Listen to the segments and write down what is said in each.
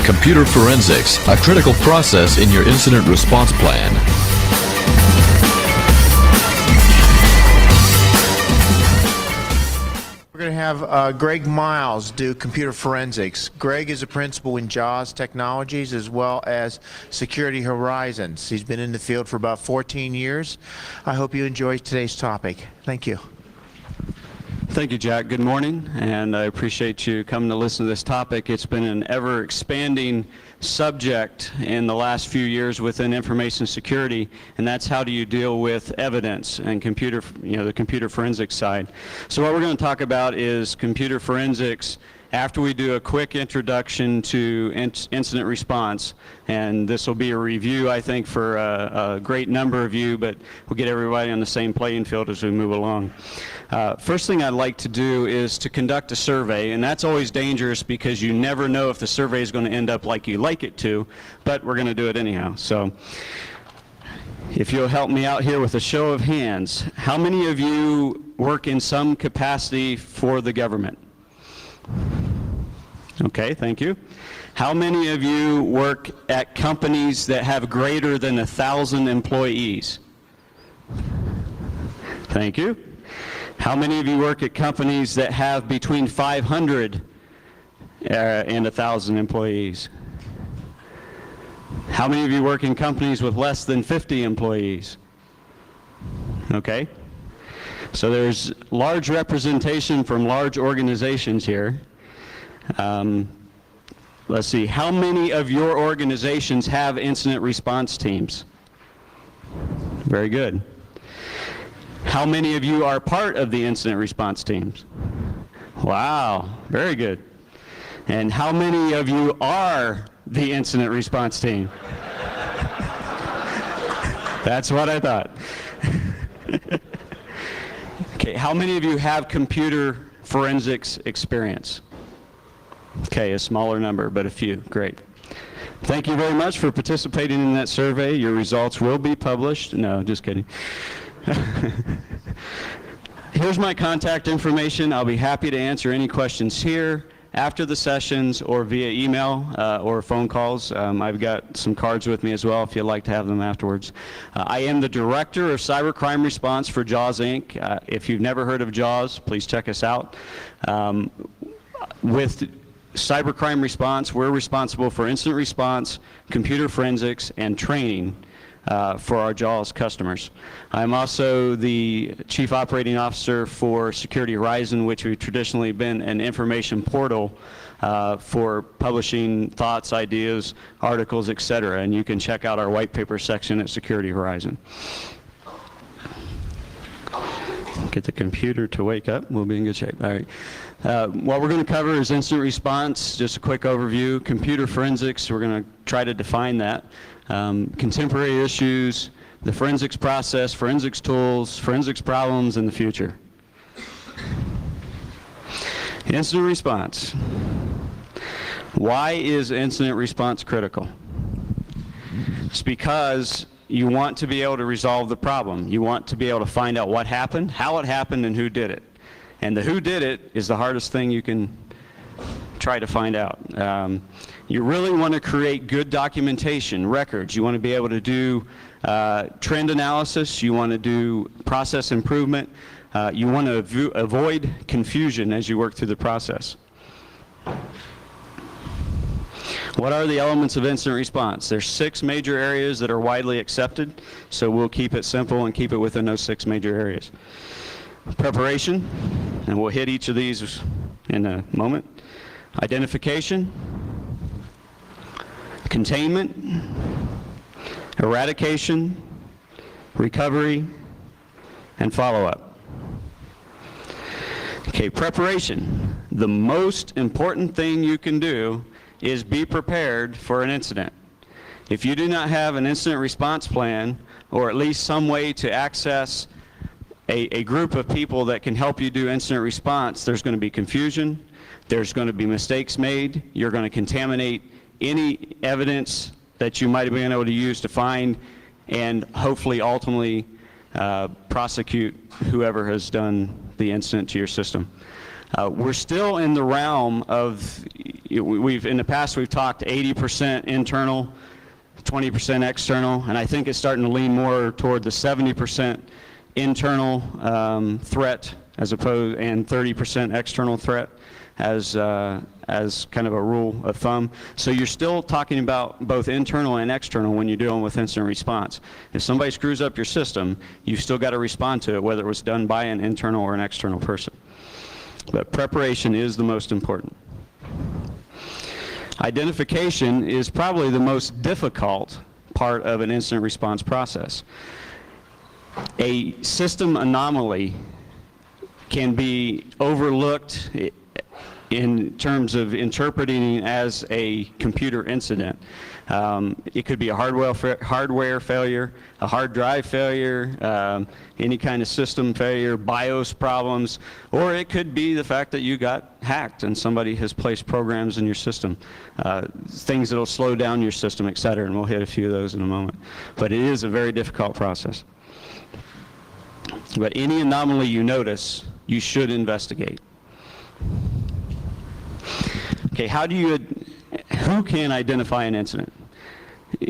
Computer forensics, a critical process in your incident response plan. We're going to have Greg Miles do computer forensics. Greg is a principal in JAWZ Technologies as well as Security Horizons. He's been in the field for about 14 years. I hope you enjoy today's topic. Thank you. Thank you, Jack. Good morning, and I appreciate you coming to listen to this topic. It's been an ever-expanding subject in the last few years within information security, and that's how do you deal with evidence and computer, the computer forensics side. So what we're going to talk about is computer forensics after we do a quick introduction to incident response, and this will be a review, I think, for a great number of you, but we'll get everybody on the same playing field as we move along. First thing I'd like to do is to conduct a survey, and that's always dangerous because you never know if the survey is going to end up like you like it to, but we're going to do it anyhow. So if you'll help me out here with a show of hands, how many of you work in some capacity for the government? Okay, thank you. How many of you work at companies that have greater than 1,000 employees? Thank you. How many of you work at companies that have between 500 and 1,000 employees? How many of you work in companies with less than 50 employees? Okay. So there's large representation from large organizations here. Let's see, how many of your organizations have incident response teams? Very good. How many of you are part of the incident response teams? Wow, very good. And how many of you are the incident response team? That's what I thought. Okay, how many of you have computer forensics experience? Okay, a smaller number, but a few. Great. Thank you very much for participating in that survey. Your results will be published. No, just kidding. Here's my contact information. I'll be happy to answer any questions here, after the sessions, or via email or phone calls. I've got some cards with me as well if you'd like to have them afterwards. I am the Director of CyberCrime Response for JAWZ Inc. If you've never heard of JAWZ, please check us out. With CyberCrime Response, we're responsible for incident response, computer forensics, and training for our JAWZ customers. I'm also the Chief Operating Officer for Security Horizon, which we've traditionally been an information portal for publishing thoughts, ideas, articles, etc. And you can check out our white paper section at Security Horizon. Get the computer to wake up, we'll be in good shape. All right. What we're going to cover is incident response, just a quick overview. Computer forensics, we're going to try to define that. Contemporary issues, the forensics process, forensics tools, forensics problems in the future. Incident response. Why is incident response critical? It's because you want to be able to resolve the problem. You want to be able to find out what happened, how it happened, and who did it. And the who did it is the hardest thing you can try to find out. You really want to create good documentation, records. You want to be able to do trend analysis. You want to do process improvement. You want to avoid confusion as you work through the process. What are the elements of incident response? There's 6 major areas that are widely accepted, so we'll keep it simple and keep it within those 6 major areas. Preparation, and we'll hit each of these in a moment. Identification, containment, eradication, recovery, and follow-up. Okay, preparation. The most important thing you can do is be prepared for an incident. If you do not have an incident response plan, or at least some way to access a group of people that can help you do incident response, there's going to be confusion, there's going to be mistakes made, you're going to contaminate any evidence that you might have been able to use to find and hopefully ultimately prosecute whoever has done the incident to your system. We're still in the realm of, in the past we've talked 80% internal, 20% external, and I think it's starting to lean more toward the 70% internal threat as opposed, and 30% external threat as kind of a rule of thumb. So you're still talking about both internal and external when you're dealing with incident response. If somebody screws up your system, you've still got to respond to it, whether it was done by an internal or an external person. But preparation is the most important. Identification is probably the most difficult part of an incident response process. A system anomaly can be overlooked in terms of interpreting it as a computer incident. It could be a hardware failure, a hard drive failure, any kind of system failure, BIOS problems, or it could be the fact that you got hacked and somebody has placed programs in your system, things that will slow down your system, et cetera, and we'll hit a few of those in a moment. But it is a very difficult process. But any anomaly you notice, you should investigate. Okay, who can identify an incident?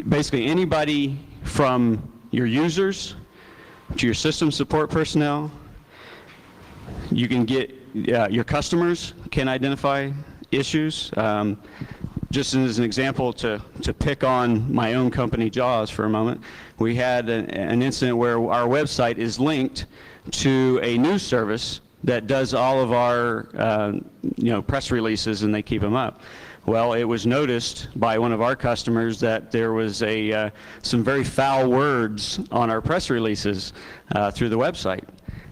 Basically anybody from your users to your system support personnel. You can get, your customers can identify issues. Just as an example, to pick on my own company, JAWZ, for a moment, we had an incident where our website is linked to a news service that does all of our press releases, and they keep them up. Well, it was noticed by one of our customers that there was some very foul words on our press releases through the website.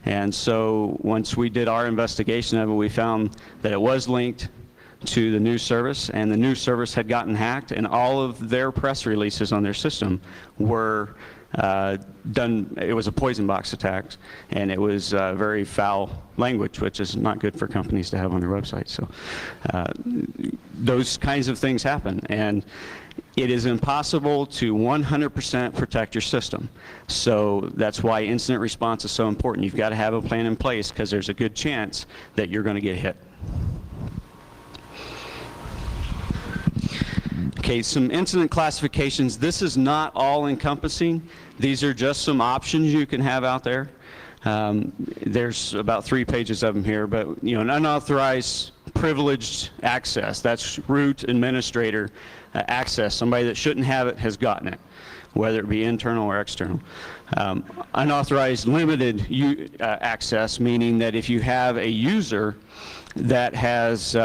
And so once we did our investigation of it, we found that it was linked to the news service, and the news service had gotten hacked, and all of their press releases on their system were done. It was a poison box attack, and it was very foul language, which is not good for companies to have on their website. So those kinds of things happen, and it is impossible to 100% protect your system. So that's why incident response is so important. You've got to have a plan in place, because there's a good chance that you're going to get hit. Okay, some incident classifications. This is not all encompassing. These are just some options you can have out there. There's about 3 pages of them here, but an unauthorized privileged access, that's root administrator access. Somebody that shouldn't have it has gotten it, whether it be internal or external. Unauthorized limited access, meaning that if you have a user that has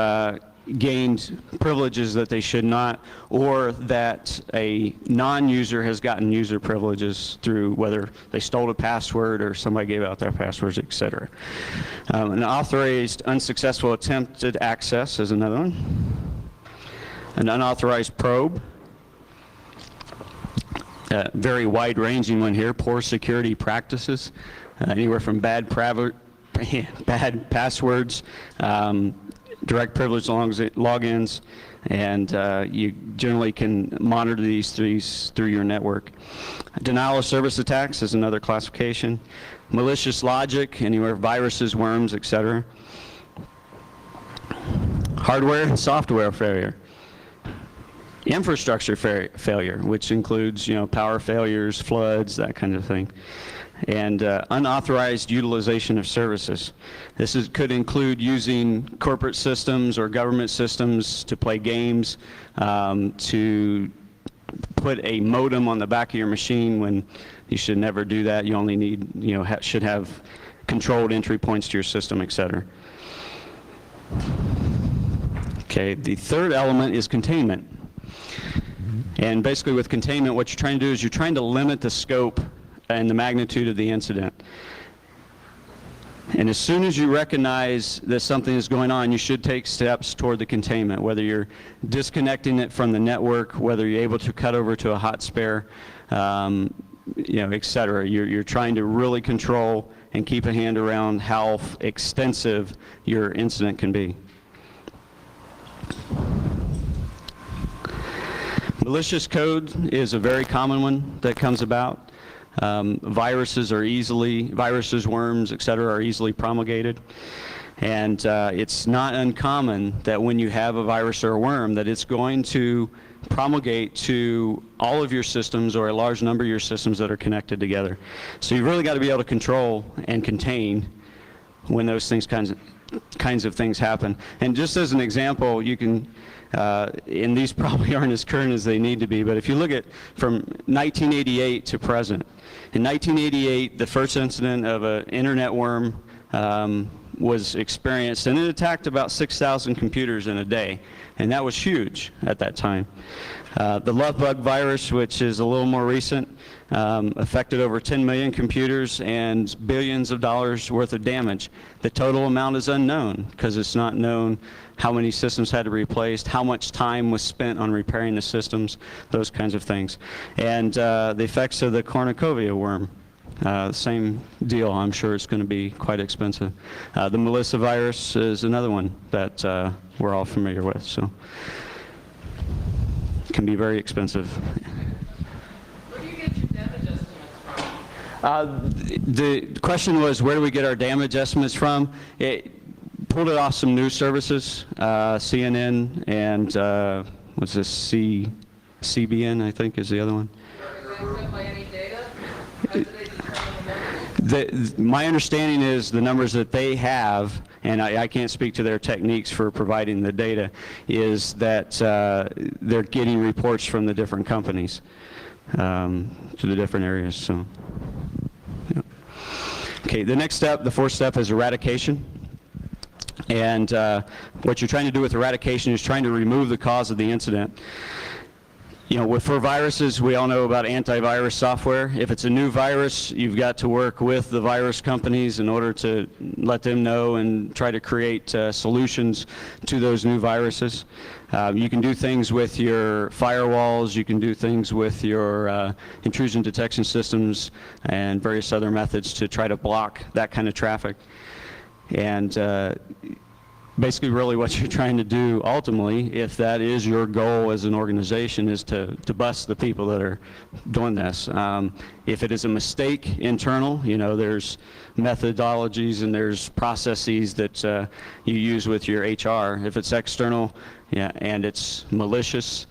gained privileges that they should not, or that a non-user has gotten user privileges through whether they stole a password or somebody gave out their passwords, etc. An authorized unsuccessful attempted access is another one. An unauthorized probe. Very wide-ranging one here. Poor security practices, anywhere from bad passwords, direct privilege logins, and you generally can monitor these through your network. Denial of service attacks is another classification. Malicious logic, anywhere viruses, worms, etc. Hardware and software failure. Infrastructure failure, which includes power failures, floods, that kind of thing. And unauthorized utilization of services. This could include using corporate systems or government systems to play games, to put a modem on the back of your machine when you should never do that. You only need, should have controlled entry points to your system, etc. Okay, the third element is containment. And basically with containment, what you're trying to do is you're trying to limit the scope and the magnitude of the incident. And as soon as you recognize that something is going on, you should take steps toward the containment, whether you're disconnecting it from the network, whether you're able to cut over to a hot spare, et cetera. You're trying to really control and keep a hand around how extensive your incident can be. Malicious code is a very common one that comes about. Viruses, worms, etc., are easily promulgated. And it's not uncommon that when you have a virus or a worm that it's going to promulgate to all of your systems or a large number of your systems that are connected together. So you've really got to be able to control and contain when those kinds of things happen. And just as an example, you can, and these probably aren't as current as they need to be, but if you look at from 1988 to present, in 1988, the first incident of an internet worm was experienced, and it attacked about 6,000 computers in a day, and that was huge at that time. The love bug virus, which is a little more recent, affected over 10 million computers and billions of dollars worth of damage. The total amount is unknown because it's not known how many systems had to be replaced, how much time was spent on repairing the systems, those kinds of things. And the effects of the cornucopia worm. Same deal. I'm sure it's going to be quite expensive. The Melissa virus is another one that we're all familiar with, so it can be very expensive. Where do you get your damage estimates from? The question was, where do we get our damage estimates from? Pulled it off some news services, CNN and what's this, CBN, I think is the other one. Are they backed up by any data? How do they determine the numbers? My understanding is the numbers that they have, and I can't speak to their techniques for providing the data, is that they're getting reports from the different companies to the different areas. So, yeah. Okay, the next step, the fourth step, is eradication. And what you're trying to do with eradication is trying to remove the cause of the incident. You know, for viruses, we all know about antivirus software. If it's a new virus, you've got to work with the virus companies in order to let them know and try to create solutions to those new viruses. You can do things with your firewalls, you can do things with your intrusion detection systems and various other methods to try to block that kind of traffic. And basically really what you're trying to do ultimately, if that is your goal as an organization, is to bust the people that are doing this. If it is a mistake internal, you know, there's methodologies and there's processes that you use with your HR. If it's external, yeah, and it's malicious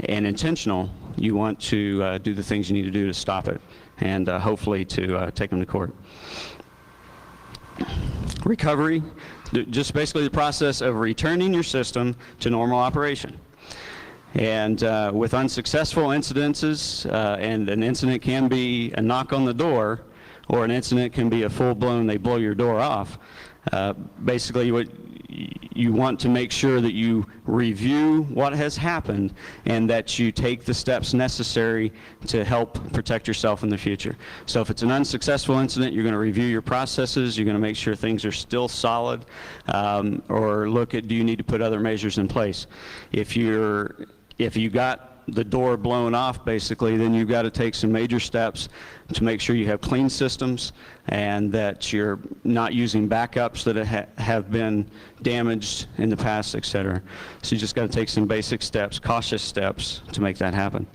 and intentional, you want to do the things you need to do to stop it and hopefully to take them to court. Recovery, just basically the process of returning your system to normal operation. And with unsuccessful incidences, and an incident can be a knock on the door, or an incident can be a full-blown, they blow your door off. Basically, what you want to make sure that you review what has happened and that you take the steps necessary to help protect yourself in the future. So if it's an unsuccessful incident, you're going to review your processes, you're going to make sure things are still solid, or look at, do you need to put other measures in place? If you got the door blown off, basically, then you've got to take some major steps to make sure you have clean systems and that you're not using backups that have been damaged in the past, etc. So you just got to take some basic steps, cautious steps, to make that happen.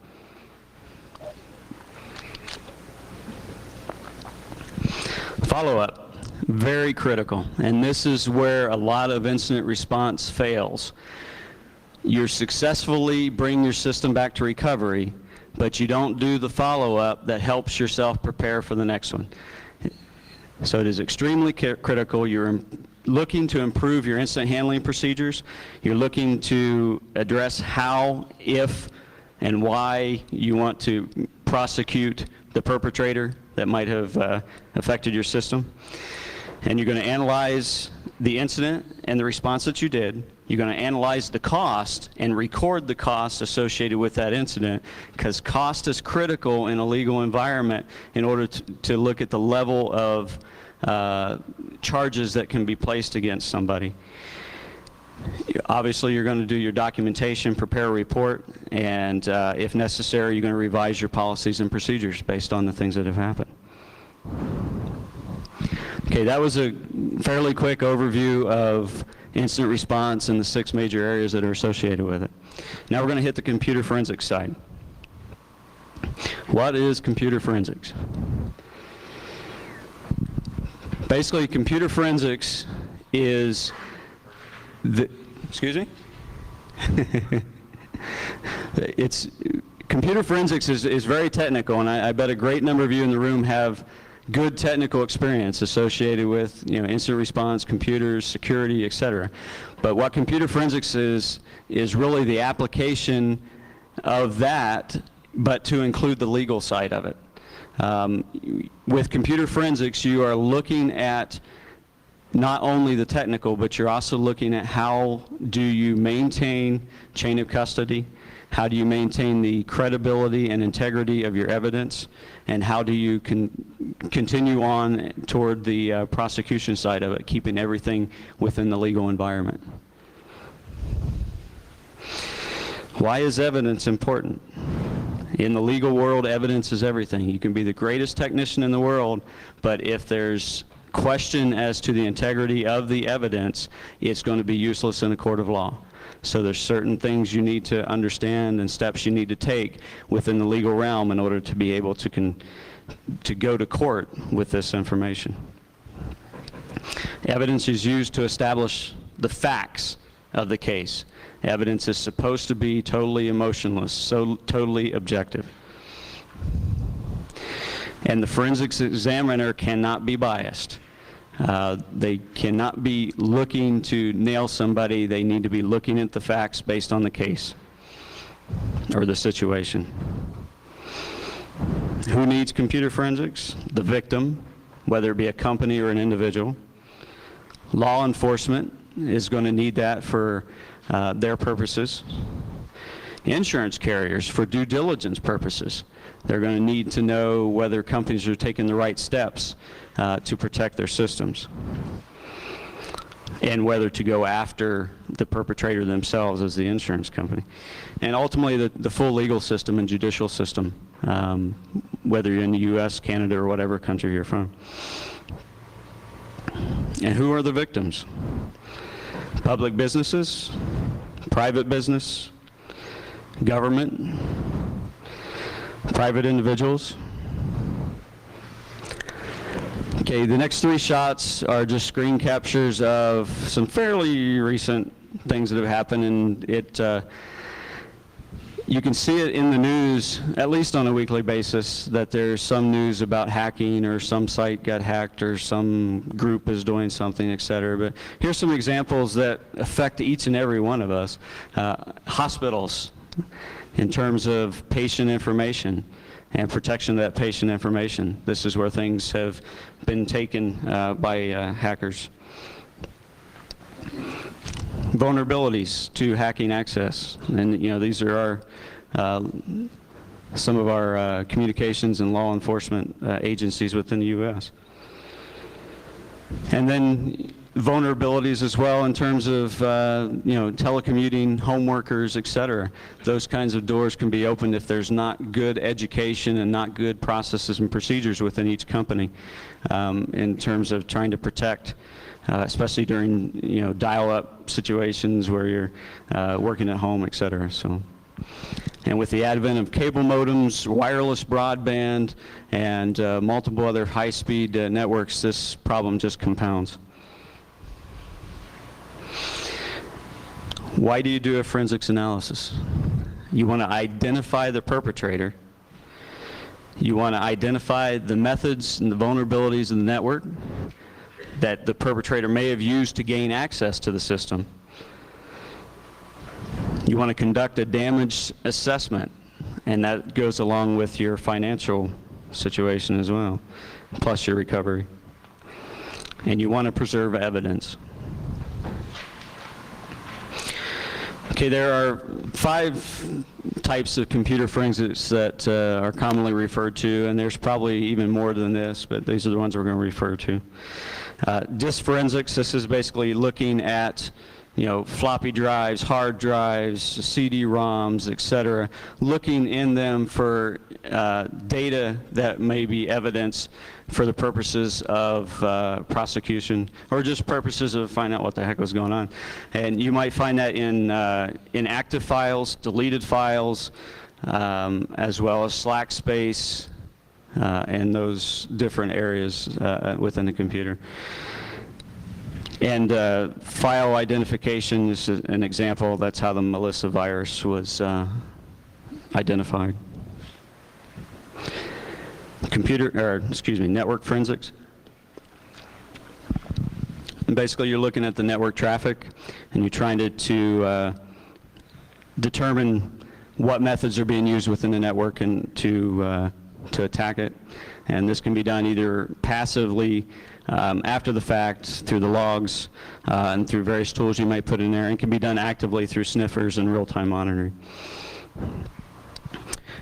Follow-up, very critical, and this is where a lot of incident response fails. You successfully bring your system back to recovery, but you don't do the follow-up that helps yourself prepare for the next one. So it is extremely critical. You're looking to improve your incident handling procedures. You're looking to address how, if, and why you want to prosecute the perpetrator that might have affected your system. And you're going to analyze the incident and the response that you did. You're going to analyze the cost and record the cost associated with that incident, because cost is critical in a legal environment in order to look at the level of charges that can be placed against somebody. Obviously, you're going to do your documentation, prepare a report, and if necessary, you're going to revise your policies and procedures based on the things that have happened. Okay, that was a fairly quick overview of incident response and the 6 major areas that are associated with it. Now we're going to hit the computer forensics side. What is computer forensics? Basically, computer forensics is excuse me? Computer forensics is very technical, and I bet a great number of you in the room have good technical experience associated with, incident response, computers, security, etc. But what computer forensics is really the application of that, but to include the legal side of it. With computer forensics, you are looking at not only the technical, but you're also looking at how do you maintain chain of custody, how do you maintain the credibility and integrity of your evidence, and how do you continue on toward the prosecution side of it, keeping everything within the legal environment. Why is evidence important? In the legal world, evidence is everything. You can be the greatest technician in the world, but if there's question as to the integrity of the evidence, it's going to be useless in a court of law. So there's certain things you need to understand and steps you need to take within the legal realm in order to be able to go to court with this information. Evidence is used to establish the facts of the case. Evidence is supposed to be totally emotionless, so totally objective. And the forensics examiner cannot be biased. They cannot be looking to nail somebody. They need to be looking at the facts based on the case or the situation. Who needs computer forensics? The victim, whether it be a company or an individual. Law enforcement is going to need that for their purposes. Insurance carriers for due diligence purposes. They're going to need to know whether companies are taking the right steps to protect their systems, and whether to go after the perpetrator themselves as the insurance company. And ultimately the full legal system and judicial system, whether you're in the US, Canada, or whatever country you're from. And who are the victims? Public businesses, private business, government, private individuals. Okay, the next three shots are just screen captures of some fairly recent things that have happened, and you can see it in the news, at least on a weekly basis, that there's some news about hacking, or some site got hacked, or some group is doing something, etc. But here's some examples that affect each and every one of us. Hospitals, in terms of patient information and protection of that patient information. This is where things have been taken by hackers. Vulnerabilities to hacking access, and these are our some of our communications and law enforcement agencies within the U.S. And then vulnerabilities as well in terms of telecommuting, home workers, etc. Those kinds of doors can be opened if there's not good education and not good processes and procedures within each company in terms of trying to protect, especially during dial-up situations where you're working at home, etc. So, and with the advent of cable modems, wireless broadband, and multiple other high-speed networks, this problem just compounds. Why do you do a forensics analysis? You want to identify the perpetrator. You want to identify the methods and the vulnerabilities in the network that the perpetrator may have used to gain access to the system. You want to conduct a damage assessment, and that goes along with your financial situation as well, plus your recovery. And you want to preserve evidence. Okay, there are 5 types of computer forensics that are commonly referred to, and there's probably even more than this, but these are the ones we're going to refer to. Disk forensics, this is basically looking at floppy drives, hard drives, CD-ROMs, etc., looking in them for data that may be evidence for the purposes of prosecution, or just purposes of finding out what the heck was going on. And you might find that in active files, deleted files, as well as slack space, and those different areas within the computer. And file identification is an example. That's how the Melissa virus was identified. Network forensics. And basically, you're looking at the network traffic, and you're trying to determine what methods are being used within the network and to attack it. And this can be done either passively after the fact through the logs and through various tools you might put in there, and can be done actively through sniffers and real-time monitoring.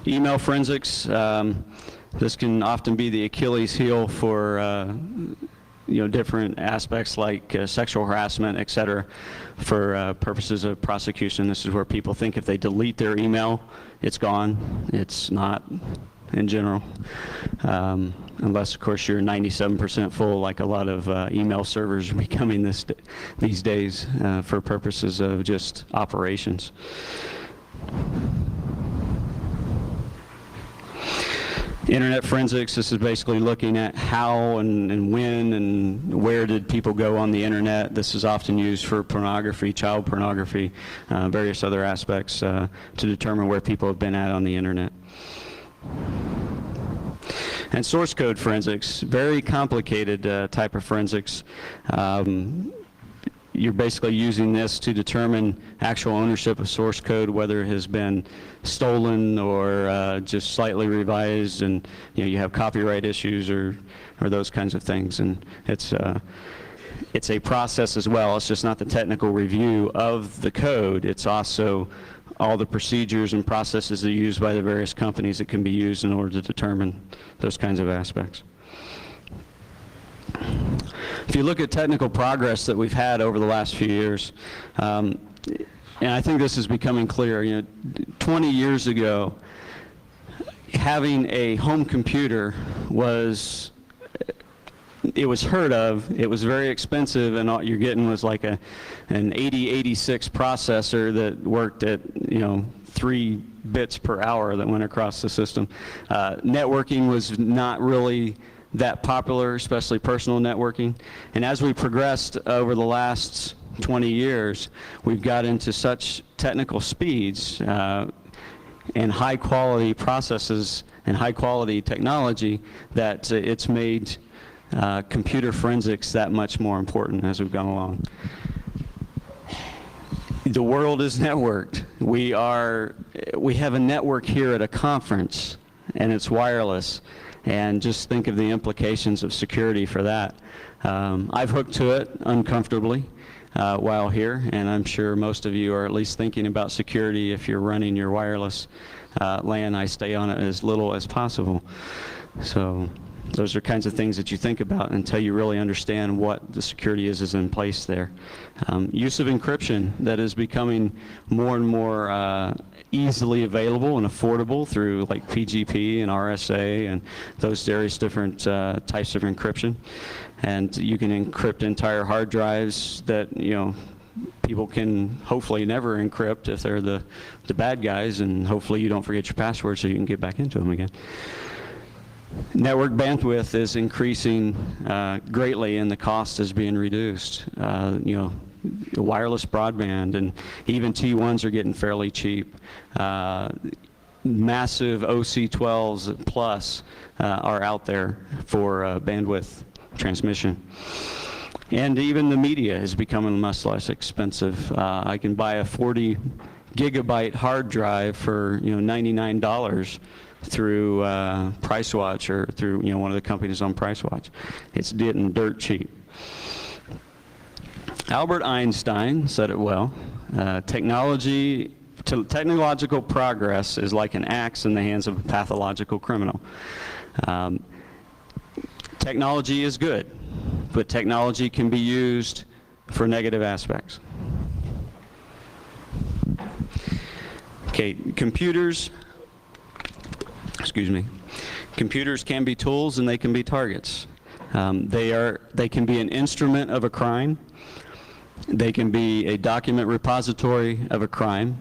Email forensics, this can often be the Achilles heel for different aspects like sexual harassment, et cetera, for purposes of prosecution. This is where people think if they delete their email, it's gone. It's not in general, unless, of course, you're 97% full, like a lot of email servers are becoming these days for purposes of just operations. Internet forensics, this is basically looking at how and when and where did people go on the internet. This is often used for pornography, child pornography, various other aspects to determine where people have been at on the internet. And source code forensics, very complicated type of forensics. You're basically using this to determine actual ownership of source code, whether it has been stolen or just slightly revised, and you have copyright issues or those kinds of things. And it's a process as well. It's just not the technical review of the code. It's also all the procedures and processes that are used by the various companies that can be used in order to determine those kinds of aspects. If you look at technical progress that we've had over the last few years, and I think this is becoming clear, 20 years ago, having a home computer was heard of. It was very expensive, and all you're getting was like an 8086 processor that worked at 3 bits per hour that went across the system. Networking was not really that popular, especially personal networking. And as we progressed over the last 20 years, we've got into such technical speeds and high quality processes and high quality technology that it's made computer forensics that much more important as we've gone along. The world is networked. We have a network here at a conference, and it's wireless. And just think of the implications of security for that. I've hooked to it uncomfortably while here, and I'm sure most of you are at least thinking about security if you're running your wireless LAN. I stay on it as little as possible. So those are kinds of things that you think about until you really understand what the security is in place there. Use of encryption that is becoming more and more easily available and affordable through like PGP and RSA and those various different types of encryption. And you can encrypt entire hard drives that people can hopefully never encrypt if they're the bad guys, and hopefully you don't forget your password so you can get back into them again. Network bandwidth is increasing greatly, and the cost is being reduced. Wireless broadband and even T1s are getting fairly cheap. Massive OC12s plus are out there for bandwidth transmission. And even the media is becoming much less expensive. I can buy a 40 gigabyte hard drive for $99 through PriceWatch or through one of the companies on PriceWatch. It's getting dirt cheap. Albert Einstein said it well. Technological progress is like an axe in the hands of a pathological criminal. Technology is good, but technology can be used for negative aspects. Okay, computers can be tools and they can be targets. They can be an instrument of a crime. They can be a document repository of a crime.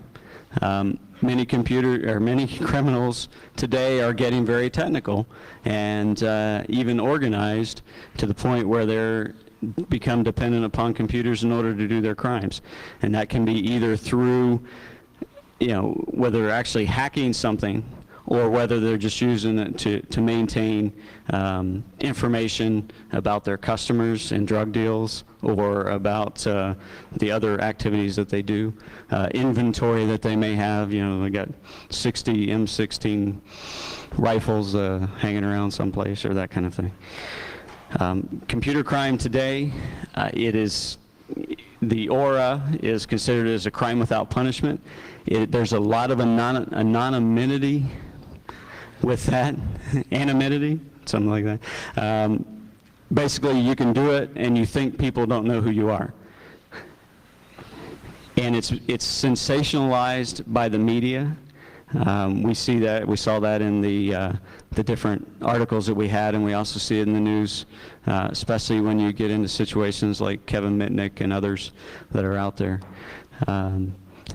Many criminals today are getting very technical and even organized to the point where they're become dependent upon computers in order to do their crimes. And that can be either through, whether they're actually hacking something or whether they're just using it to maintain information about their customers and drug deals, or about the other activities that they do, inventory that they may have. They got 60 M16 rifles hanging around someplace, or that kind of thing. Computer crime today, the aura is considered as a crime without punishment. There's a lot of anonymity with that, anonymity, something like that. Basically, you can do it and you think people don't know who you are. And it's sensationalized by the media. We saw that in the different articles that we had, and we also see it in the news, especially when you get into situations like Kevin Mitnick and others that are out there.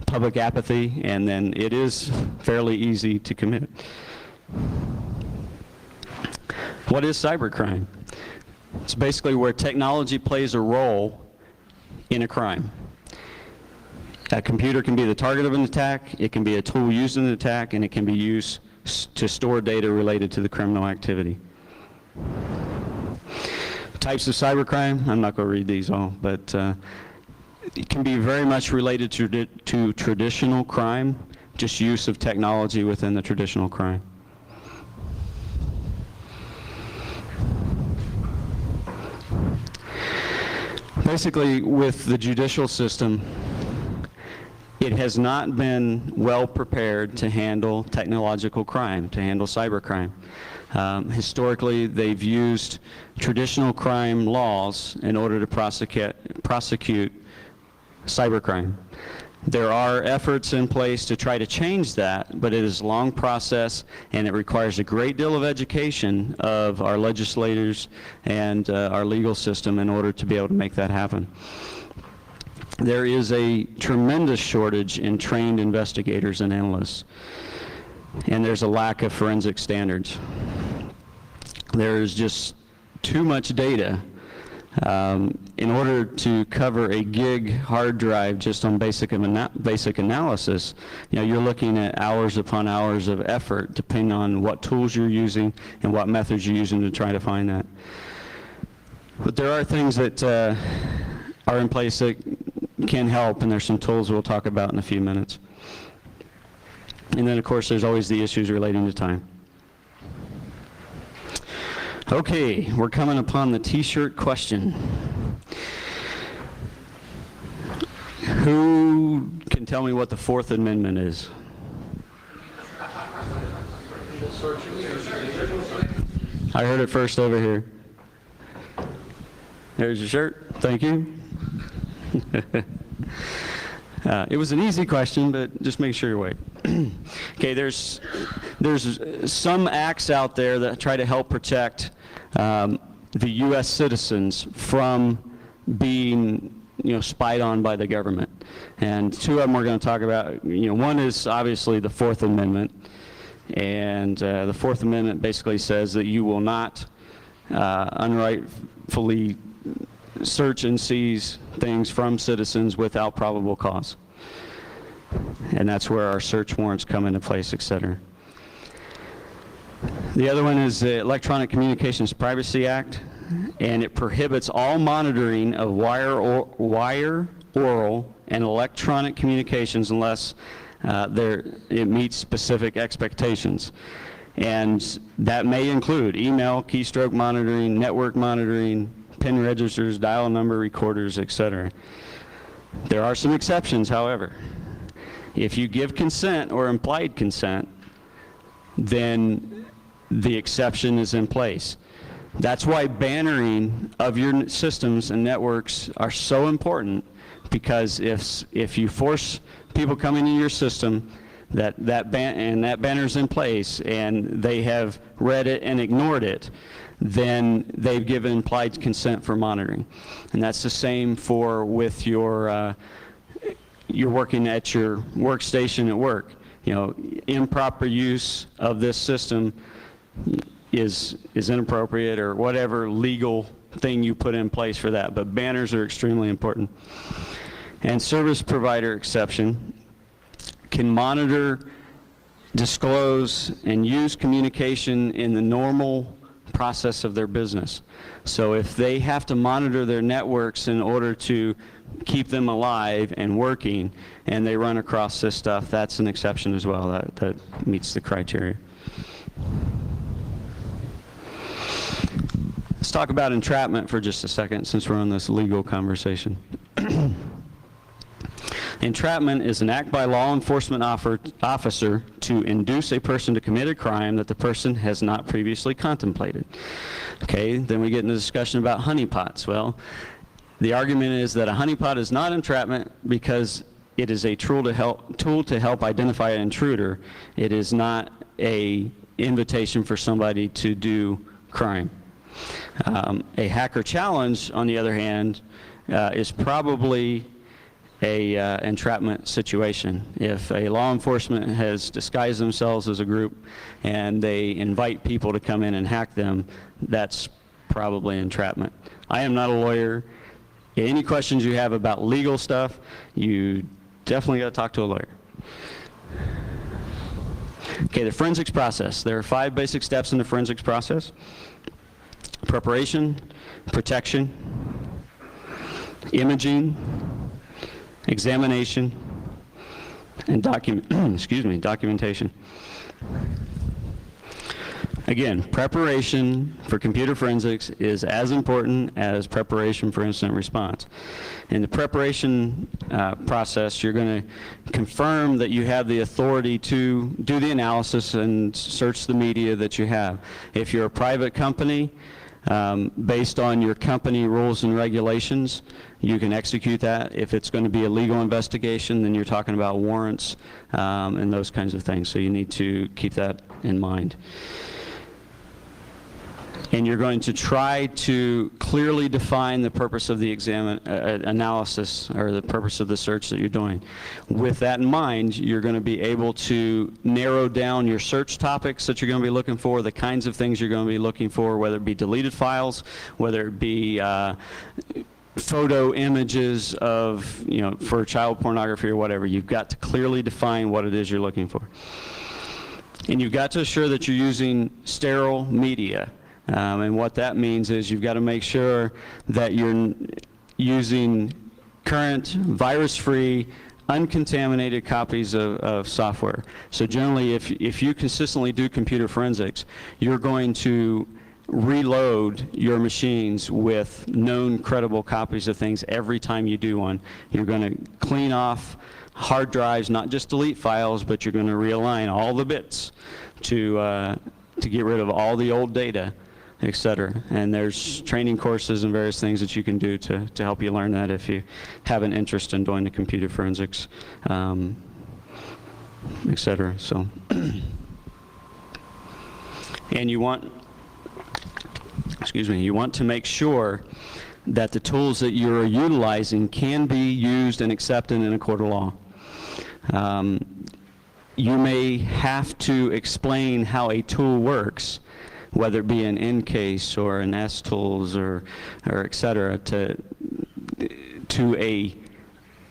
Public apathy, and then it is fairly easy to commit. What is cybercrime? It's basically where technology plays a role in a crime. A computer can be the target of an attack, it can be a tool used in an attack, and it can be used to store data related to the criminal activity. Types of cybercrime, I'm not going to read these all, but it can be very much related to traditional crime, just use of technology within the traditional crime. Basically, with the judicial system, it has not been well prepared to handle technological crime, to handle cybercrime. Historically, they've used traditional crime laws in order to prosecute cybercrime. There are efforts in place to try to change that, but it is a long process, and it requires a great deal of education of our legislators and our legal system in order to be able to make that happen. There is a tremendous shortage in trained investigators and analysts, and there's a lack of forensic standards. There's just too much data. In order to cover a gig hard drive just on basic analysis, you're looking at hours upon hours of effort, depending on what tools you're using and what methods you're using to try to find that. But there are things that are in place that can help, and there's some tools we'll talk about in a few minutes. And then, of course, there's always the issues relating to time. Okay, we're coming upon the T-shirt question. Who can tell me what the Fourth Amendment is? I heard it first over here. There's your shirt. Thank you. It was an easy question, but just make sure you wait. Okay, there's some acts out there that try to help protect the U.S. citizens from being spied on by the government. And two of them we're going to talk about. One is obviously the Fourth Amendment, and the Fourth Amendment basically says that you will not unrightfully search and seize things from citizens without probable cause. And that's where our search warrants come into place, et.cetera. The other one is the Electronic Communications Privacy Act, and it prohibits all monitoring of wire, oral, and electronic communications unless it meets specific expectations. And that may include email, keystroke monitoring, network monitoring, PIN registers, dial number recorders, etc. There are some exceptions, however. If you give consent or implied consent, then the exception is in place. That's why bannering of your systems and networks are so important, because if you force people coming into your system that banner's in place and they have read it and ignored it, then they've given implied consent for monitoring. And that's the same with you're working at your workstation at work. Improper use of this system is inappropriate, or whatever legal thing you put in place for that, but banners are extremely important. And service provider exception can monitor, disclose, and use communication in the normal process of their business. So if they have to monitor their networks in order to keep them alive and working, and they run across this stuff, that's an exception as well. That meets the criteria. Let's talk about entrapment for just a second, since we're on this legal conversation. Entrapment is an act by law enforcement officer to induce a person to commit a crime that the person has not previously contemplated. Okay, then we get into discussion about honeypots. Well, the argument is that a honeypot is not entrapment because it is a tool to help identify an intruder. It is not an invitation for somebody to do crime. A hacker challenge, on the other hand, is probably a entrapment situation. If a law enforcement has disguised themselves as a group and they invite people to come in and hack them, that's probably entrapment. I am not a lawyer. Any questions you have about legal stuff, you definitely got to talk to a lawyer. Okay, the forensics process. There are 5 basic steps in the forensics process: preparation, protection, imaging, examination, and documentation. Again, preparation for computer forensics is as important as preparation for incident response. In the preparation process, you're going to confirm that you have the authority to do the analysis and search the media that you have. If you're a private company, based on your company rules and regulations, you can execute that. If it's going to be a legal investigation, then you're talking about warrants and those kinds of things. So you need to keep that in mind. And you're going to try to clearly define the purpose of the analysis or the purpose of the search that you're doing. With that in mind, you're going to be able to narrow down your search topics that you're going to be looking for, the kinds of things you're going to be looking for, whether it be deleted files, whether it be photo images of, for child pornography or whatever. You've got to clearly define what it is you're looking for. And you've got to assure that you're using sterile media. And what that means is you've got to make sure that you're using current, virus-free, uncontaminated copies of software. So generally, if you consistently do computer forensics, you're going to reload your machines with known, credible copies of things every time you do one. You're going to clean off hard drives, not just delete files, but you're going to realign all the bits to get rid of all the old data, etc. And there's training courses and various things that you can do to help you learn that if you have an interest in doing the computer forensics, etc. So, and you want to make sure that the tools that you're utilizing can be used and accepted in a court of law. You may have to explain how a tool works, whether it be an N-case or an S-tools or et cetera, to a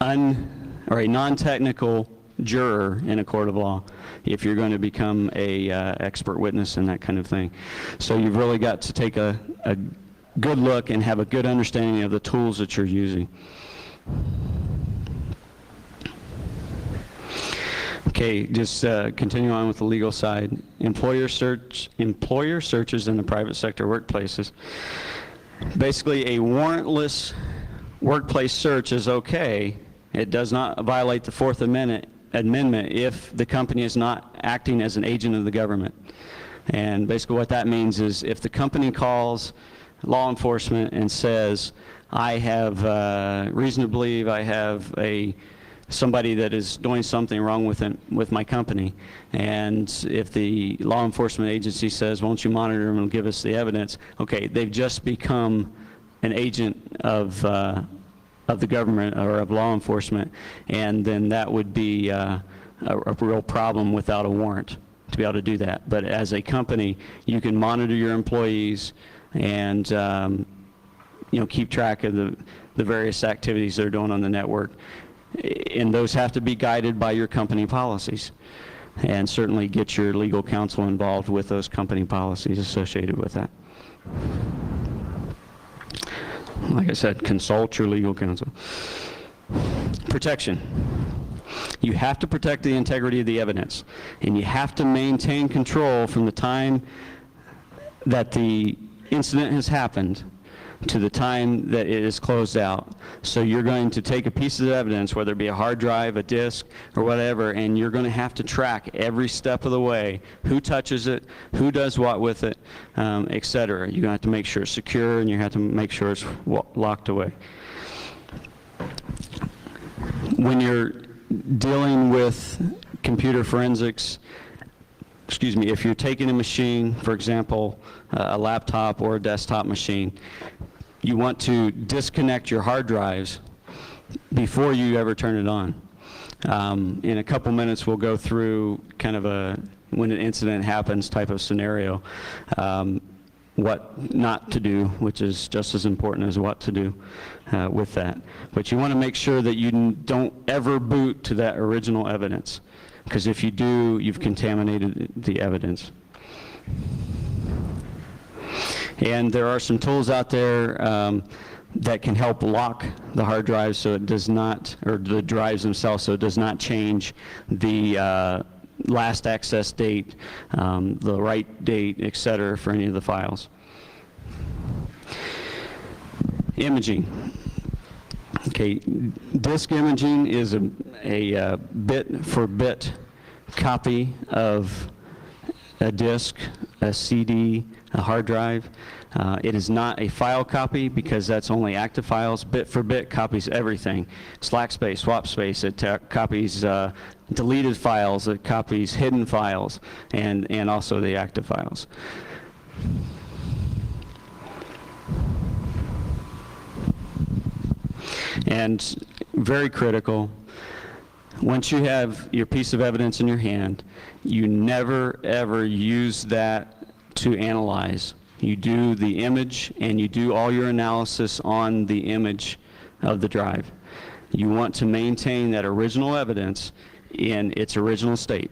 non-technical juror in a court of law if you're going to become a expert witness and that kind of thing. So you've really got to take a good look and have a good understanding of the tools that you're using. Okay, just continue on with the legal side. Employer searches in the private sector workplaces. Basically, a warrantless workplace search is okay. It does not violate the Fourth Amendment if the company is not acting as an agent of the government. And basically what that means is if the company calls law enforcement and says, I have reason to believe I have somebody that is doing something wrong with my company, and if the law enforcement agency says, won't you monitor them and give us the evidence, okay, they've just become an agent of the government or of law enforcement, and then that would be a real problem without a warrant to be able to do that. But as a company, you can monitor your employees and keep track of the various activities they're doing on the network. And those have to be guided by your company policies. And certainly get your legal counsel involved with those company policies associated with that. Like I said, consult your legal counsel. Protection. You have to protect the integrity of the evidence, and you have to maintain control from the time that the incident has happened to the time that it is closed out. So you're going to take a piece of evidence, whether it be a hard drive, a disk, or whatever, and you're going to have to track every step of the way, who touches it, who does what with it, etc. You're going to have to make sure it's secure, and you have to make sure it's locked away. When you're dealing with computer forensics, if you're taking a machine, for example, a laptop or a desktop machine, you want to disconnect your hard drives before you ever turn it on. In a couple minutes, we'll go through kind of when an incident happens type of scenario, what not to do, which is just as important as what to do with that. But you want to make sure that you don't ever boot to that original evidence, because if you do, you've contaminated the evidence. And there are some tools out there that can help lock the hard drives so it does not, or the drives themselves, so it does not change the last access date, the write date, etc. for any of the files. Imaging. Okay, disk imaging is a bit-for-bit copy of a disk, a CD, a hard drive. It is not a file copy because that's only active files. Bit-for-bit copies everything. Slack space, swap space, it copies deleted files, it copies hidden files, and also the active files. And very critical, once you have your piece of evidence in your hand, you never ever use that to analyze. You do the image and you do all your analysis on the image of the drive. You want to maintain that original evidence in its original state.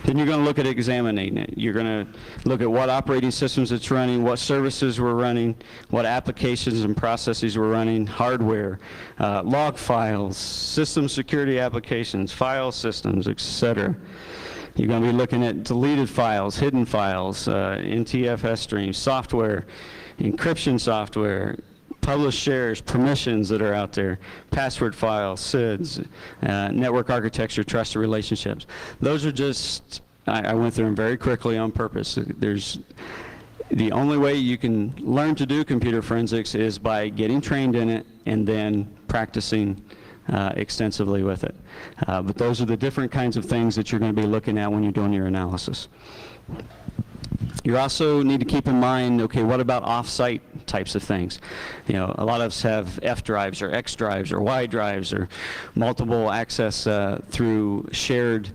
Then you're going to look at examining it. You're going to look at what operating systems it's running, what services we're running, what applications and processes we're running, hardware, log files, system security applications, file systems, etc. You're going to be looking at deleted files, hidden files, NTFS streams, software, encryption software, published shares, permissions that are out there, password files, SIDs, network architecture, trusted relationships. Those are just, I went through them very quickly on purpose. The only way you can learn to do computer forensics is by getting trained in it and then practicing extensively with it. But those are the different kinds of things that you're going to be looking at when you're doing your analysis. You also need to keep in mind, okay, what about off-site types of things? You know, a lot of us have F drives or X drives or Y drives or multiple access through shared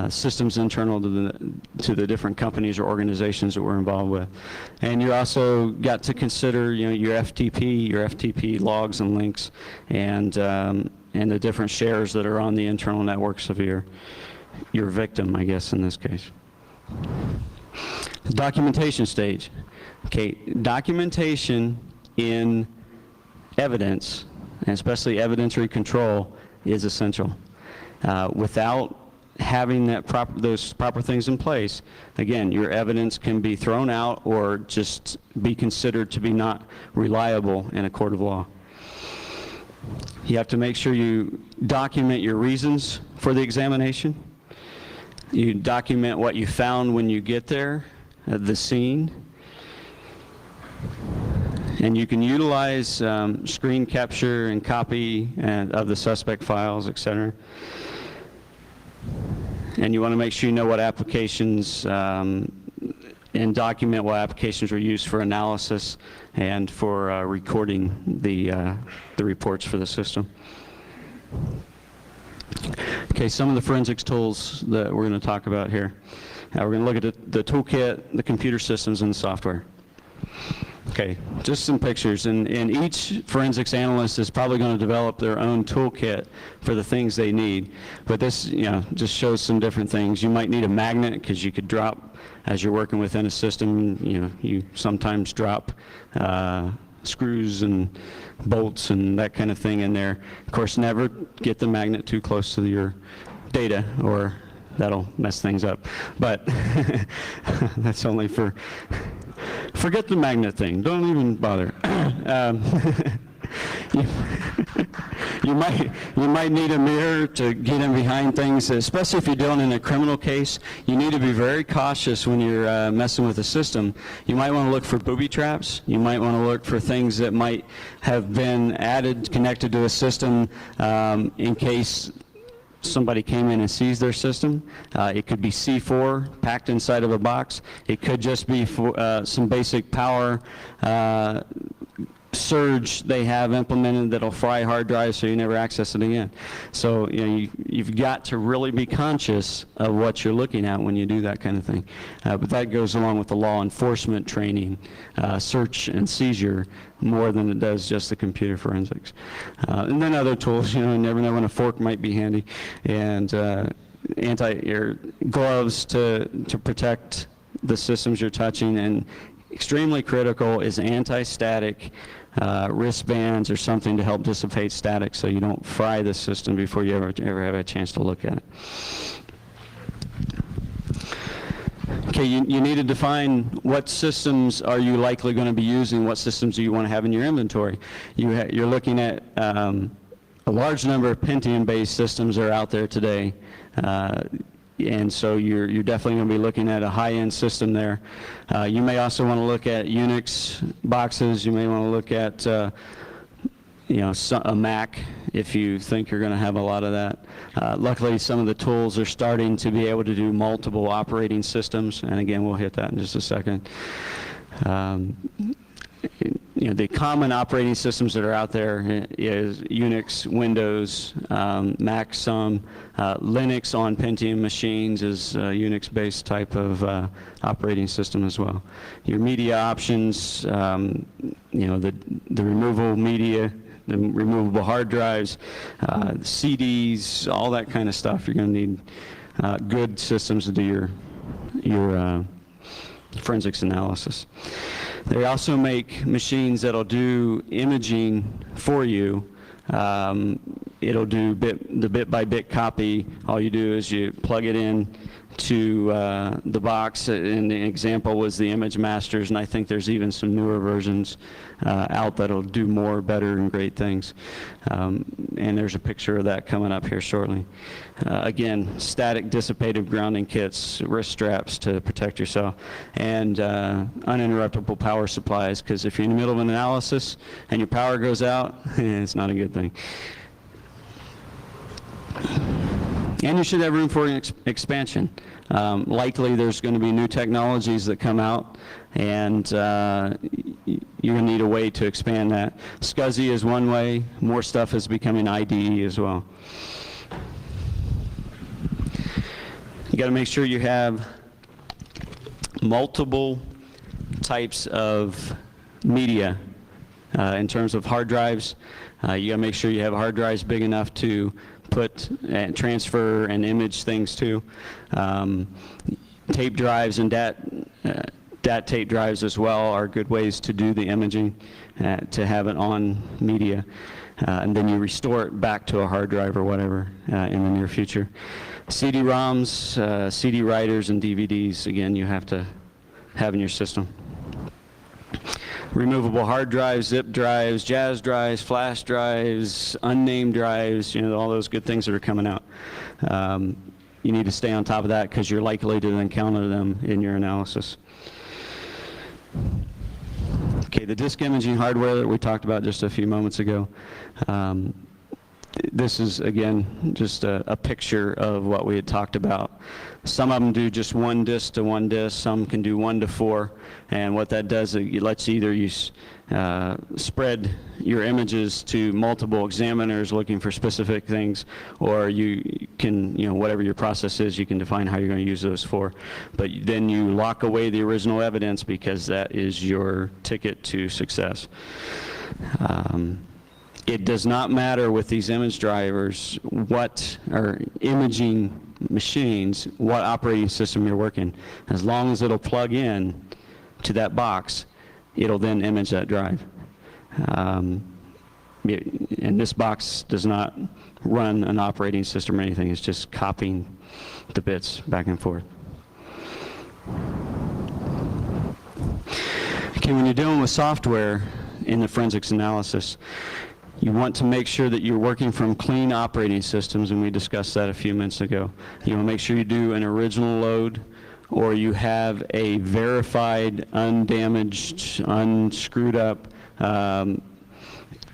systems internal to the different companies or organizations that we're involved with. And you also got to consider, you know, your FTP logs and links, and the different shares that are on the internal networks of your victim, I guess, in this case. The documentation stage. Okay, documentation in evidence, and especially evidentiary control, is essential. Without having those proper things in place, again, your evidence can be thrown out or just be considered to be not reliable in a court of law. You have to make sure you document your reasons for the examination. You document what you found when you get there, the scene. And you can utilize screen capture and copy of the suspect files, etc. And you want to make sure you know what applications and document what applications were used for analysis and for recording the reports for the system. Okay, some of the forensics tools that we're going to talk about here. We're going to look at the toolkit, the computer systems, and the software. Okay, just some pictures, and each forensics analyst is probably going to develop their own toolkit for the things they need. But this, just shows some different things. You might need a magnet because you could drop, as you're working within a system, you sometimes drop screws and bolts and that kind of thing in there. Of course, never get the magnet too close to your data, or that'll mess things up. But that's only forget the magnet thing. Don't even bother. You might need a mirror to get in behind things, especially if you're dealing in a criminal case. You need to be very cautious when you're messing with a system. You might want to look for booby traps. You might want to look for things that might have been added, connected to a system in case somebody came in and seized their system. It could be C4 packed inside of a box. It could just be for, some basic power surge they have implemented that'll fry hard drives so you never access it again. So you've got to really be conscious of what you're looking at when you do that kind of thing. But that goes along with the law enforcement training, search and seizure, more than it does just the computer forensics. And then other tools, you never know when a fork might be handy, and anti-air gloves to protect the systems you're touching, and extremely critical is anti-static wristbands or something to help dissipate static so you don't fry the system before you ever have a chance to look at it. Okay, you need to define what systems are you likely going to be using, what systems do you want to have in your inventory. You're looking at a large number of Pentium-based systems that are out there today. And so you're definitely going to be looking at a high-end system there. You may also want to look at Unix boxes. You may want to look at a Mac if you think you're going to have a lot of that. Luckily, some of the tools are starting to be able to do multiple operating systems, and again, we'll hit that in just a second. The common operating systems that are out there is Unix, Windows, Mac some, Linux on Pentium machines is a Unix-based type of operating system as well. Your media options, the removable media, the removable hard drives, CDs, all that kind of stuff. You're going to need good systems to do your forensics analysis. They also make machines that'll do imaging for you. It'll do the bit-by-bit copy. All you do is you plug it in to the box, and the example was the Image Masters, and I think there's even some newer versions out that'll do more, better, and great things. And there's a picture of that coming up here shortly. Again, static dissipative grounding kits, wrist straps to protect yourself, and uninterruptible power supplies, because if you're in the middle of an analysis and your power goes out, it's not a good thing. And you should have room for expansion. Likely there's going to be new technologies that come out, and you're going to need a way to expand that. SCSI is one way. More stuff is becoming IDE as well. You got to make sure you have multiple types of media in terms of hard drives. You got to make sure you have hard drives big enough to put and transfer and image things to. Tape drives and DAT tape drives as well are good ways to do the imaging, to have it on media. And then you restore it back to a hard drive or whatever in the near future. CD-ROMs, CD writers, and DVDs, again, you have to have in your system. Removable hard drives, zip drives, JAWZ drives, flash drives, unnamed drives, all those good things that are coming out. You need to stay on top of that because you're likely to encounter them in your analysis. Okay, the disk imaging hardware that we talked about just a few moments ago. This is, again, just a picture of what we had talked about. Some of them do just one disk to one disk. Some can do 1 to 4. And what that does, it lets you either use spread your images to multiple examiners looking for specific things, or you can, whatever your process is, you can define how you're going to use those for. But then you lock away the original evidence because that is your ticket to success. It does not matter with these image drivers or imaging machines, what operating system you're working. As long as it'll plug in to that box, it'll then image that drive. And this box does not run an operating system or anything. It's just copying the bits back and forth. Okay, when you're dealing with software in the forensics analysis, you want to make sure that you're working from clean operating systems, and we discussed that a few minutes ago. You want to make sure you do an original load, or you have a verified, undamaged, unscrewed up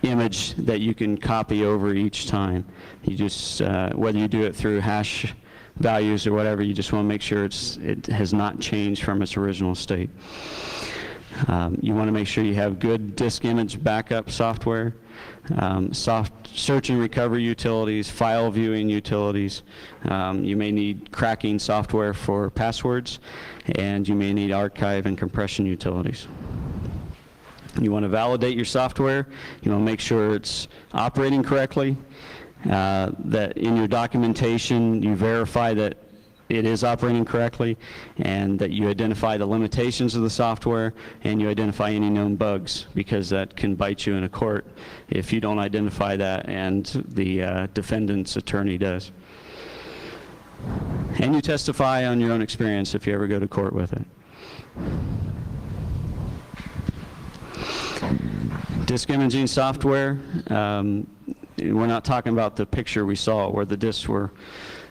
image that you can copy over each time. You just, whether you do it through hash values or whatever, you just want to make sure it has not changed from its original state. You want to make sure you have good disk image backup software, search and recovery utilities, file viewing utilities. You may need cracking software for passwords, and you may need archive and compression utilities. You want to validate your software. You want to make sure it's operating correctly, that in your documentation you verify that it is operating correctly, and that you identify the limitations of the software, and you identify any known bugs, because that can bite you in a court if you don't identify that and the defendant's attorney does. And you testify on your own experience if you ever go to court with it. Disk imaging software, we're not talking about the picture we saw where the disks were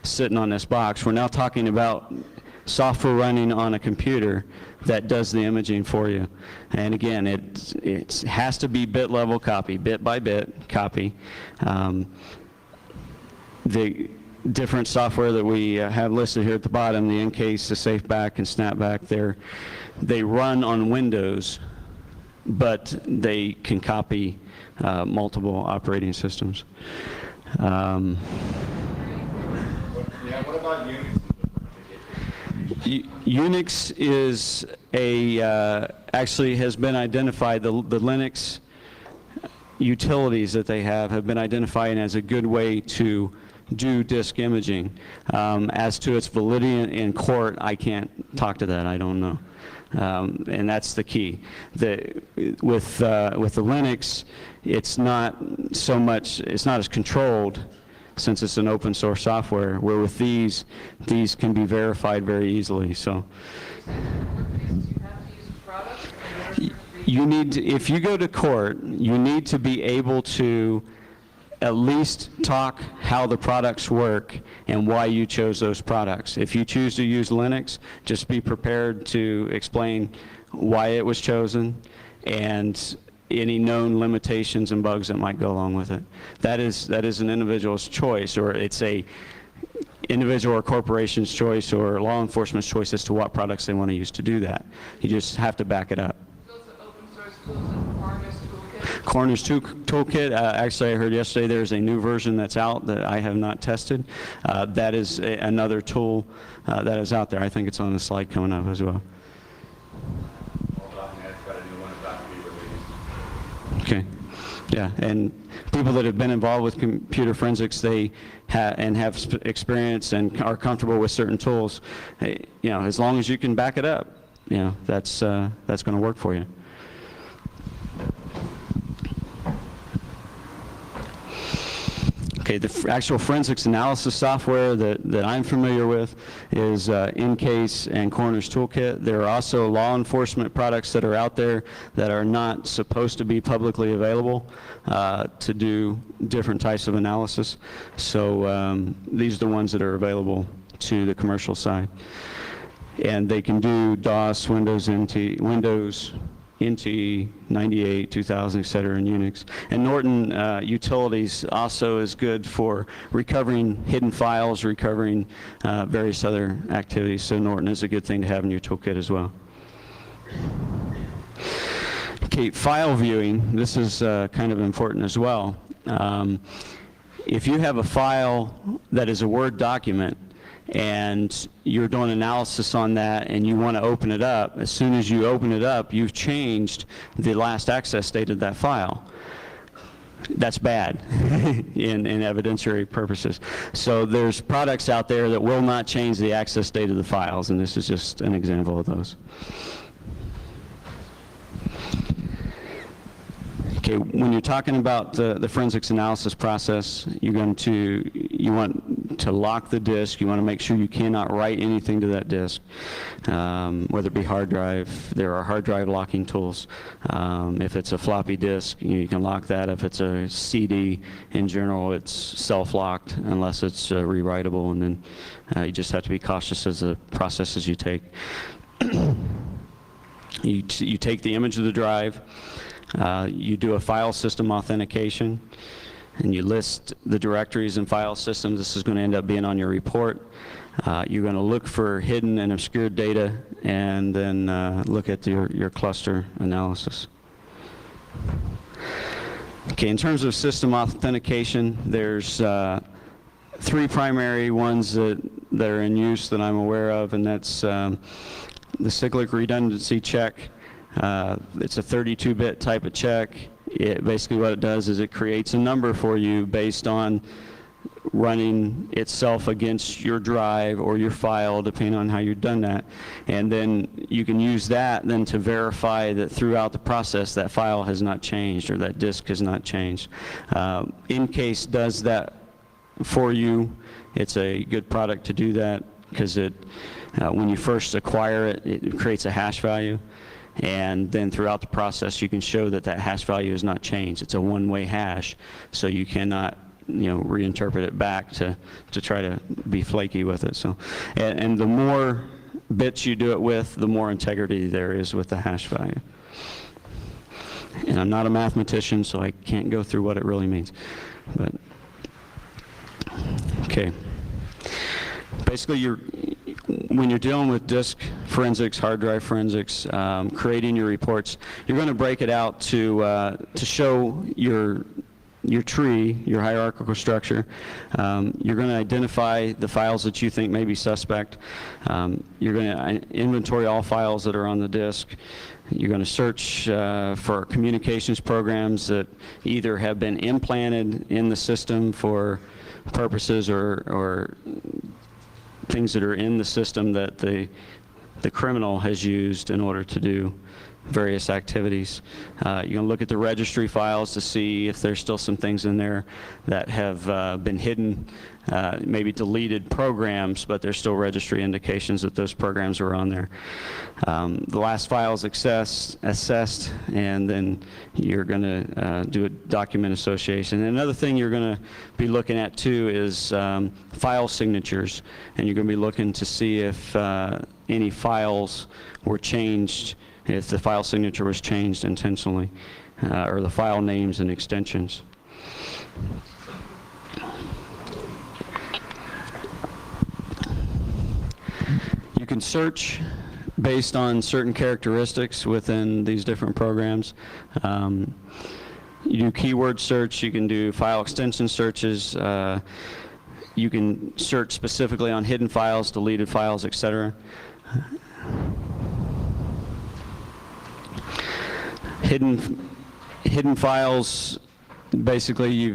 sitting on this box. We're now talking about software running on a computer that does the imaging for you. And again, it has to be bit level copy, bit by bit copy. The different software that we have listed here at the bottom, the Encase, the SafeBack, and Snapback, they run on Windows, but they can copy multiple operating systems. What about Unix? Unix is actually has been identified, the Linux utilities that they have been identified as a good way to do disk imaging. As to its validity in court, I can't talk to that, I don't know. And that's the key. With the Linux, it's not so much, it's not as controlled, since it's an open source software, where with these can be verified very easily. So you need to, if you go to court, you need to be able to at least talk how the products work and why you chose those products. If you choose to use Linux, just be prepared to explain why it was chosen and any known limitations and bugs that might go along with it. That is an individual's choice, or it's a individual or corporation's choice or law enforcement's choice as to what products they want to use to do that. You just have to back it up. Those are open source tools like Coroner's Toolkit. Coroner's Toolkit, actually I heard yesterday there's a new version that's out that I have not tested. That is another tool that is out there. I think it's on the slide coming up as well. Okay, yeah, and people that have been involved with computer forensics, they have experience and are comfortable with certain tools. As long as you can back it up, that's going to work for you. Okay, the actual forensics analysis software that I'm familiar with is Encase and Coroner's Toolkit. There are also law enforcement products that are out there that are not supposed to be publicly available to do different types of analysis. So these are the ones that are available to the commercial side. And they can do DOS, Windows NT, 98, 2000, et cetera, and Unix. And Norton Utilities also is good for recovering hidden files, recovering various other activities. So Norton is a good thing to have in your toolkit as well. Okay, Okay, file viewing, this is kind of important as well. If you have a file that is a Word document and you're doing analysis on that and you want to open it up, as soon as you open it up, you've changed the last access date of that file. That's bad in evidentiary purposes. So there's products out there that will not change the access date of the files, and this is just an example of those. Okay, when you're talking about the forensics analysis process, you want to lock the disk. You want to make sure you cannot write anything to that disk, whether it be hard drive. There are hard drive locking tools. If it's a floppy disk, you can lock that. If it's a CD, in general, it's self-locked unless it's rewritable, and then you just have to be cautious as the processes you take. You take the image of the drive. You do a file system authentication, and you list the directories and file systems. This is going to end up being on your report. You're going to look for hidden and obscured data, and then look at your cluster analysis. Okay, in terms of system authentication, there's 3 primary ones that are in use that I'm aware of, and that's the cyclic redundancy check. It's a 32-bit type of check. Basically what it does is it creates a number for you based on running itself against your drive or your file, depending on how you've done that. And then you can use that then to verify that throughout the process that file has not changed or that disk has not changed. InCase does that for you. It's a good product to do that because when you first acquire it, it creates a hash value. And then throughout the process, you can show that that hash value has not changed. It's a one-way hash, so you cannot, reinterpret it back to try to be flaky with it. So, and the more bits you do it with, the more integrity there is with the hash value. And I'm not a mathematician, so I can't go through what it really means. But okay, basically when you're dealing with disk forensics, hard drive forensics, creating your reports, you're going to break it out to show your tree, your hierarchical structure. You're going to identify the files that you think may be suspect. You're going to inventory all files that are on the disk. You're going to search for communications programs that either have been implanted in the system for purposes or things that are in the system that the criminal has used in order to do various activities. You're going to look at the registry files to see if there's still some things in there that have been hidden, maybe deleted programs, but there's still registry indications that those programs are on there. The last file is assessed, and then you're going to do a document association. And another thing you're going to be looking at too is file signatures, and you're going to be looking to see if any files were changed, if the file signature was changed intentionally, or the file names and extensions. You can search based on certain characteristics within these different programs. You do keyword search, you can do file extension searches, you can search specifically on hidden files, deleted files, etc. Hidden files, basically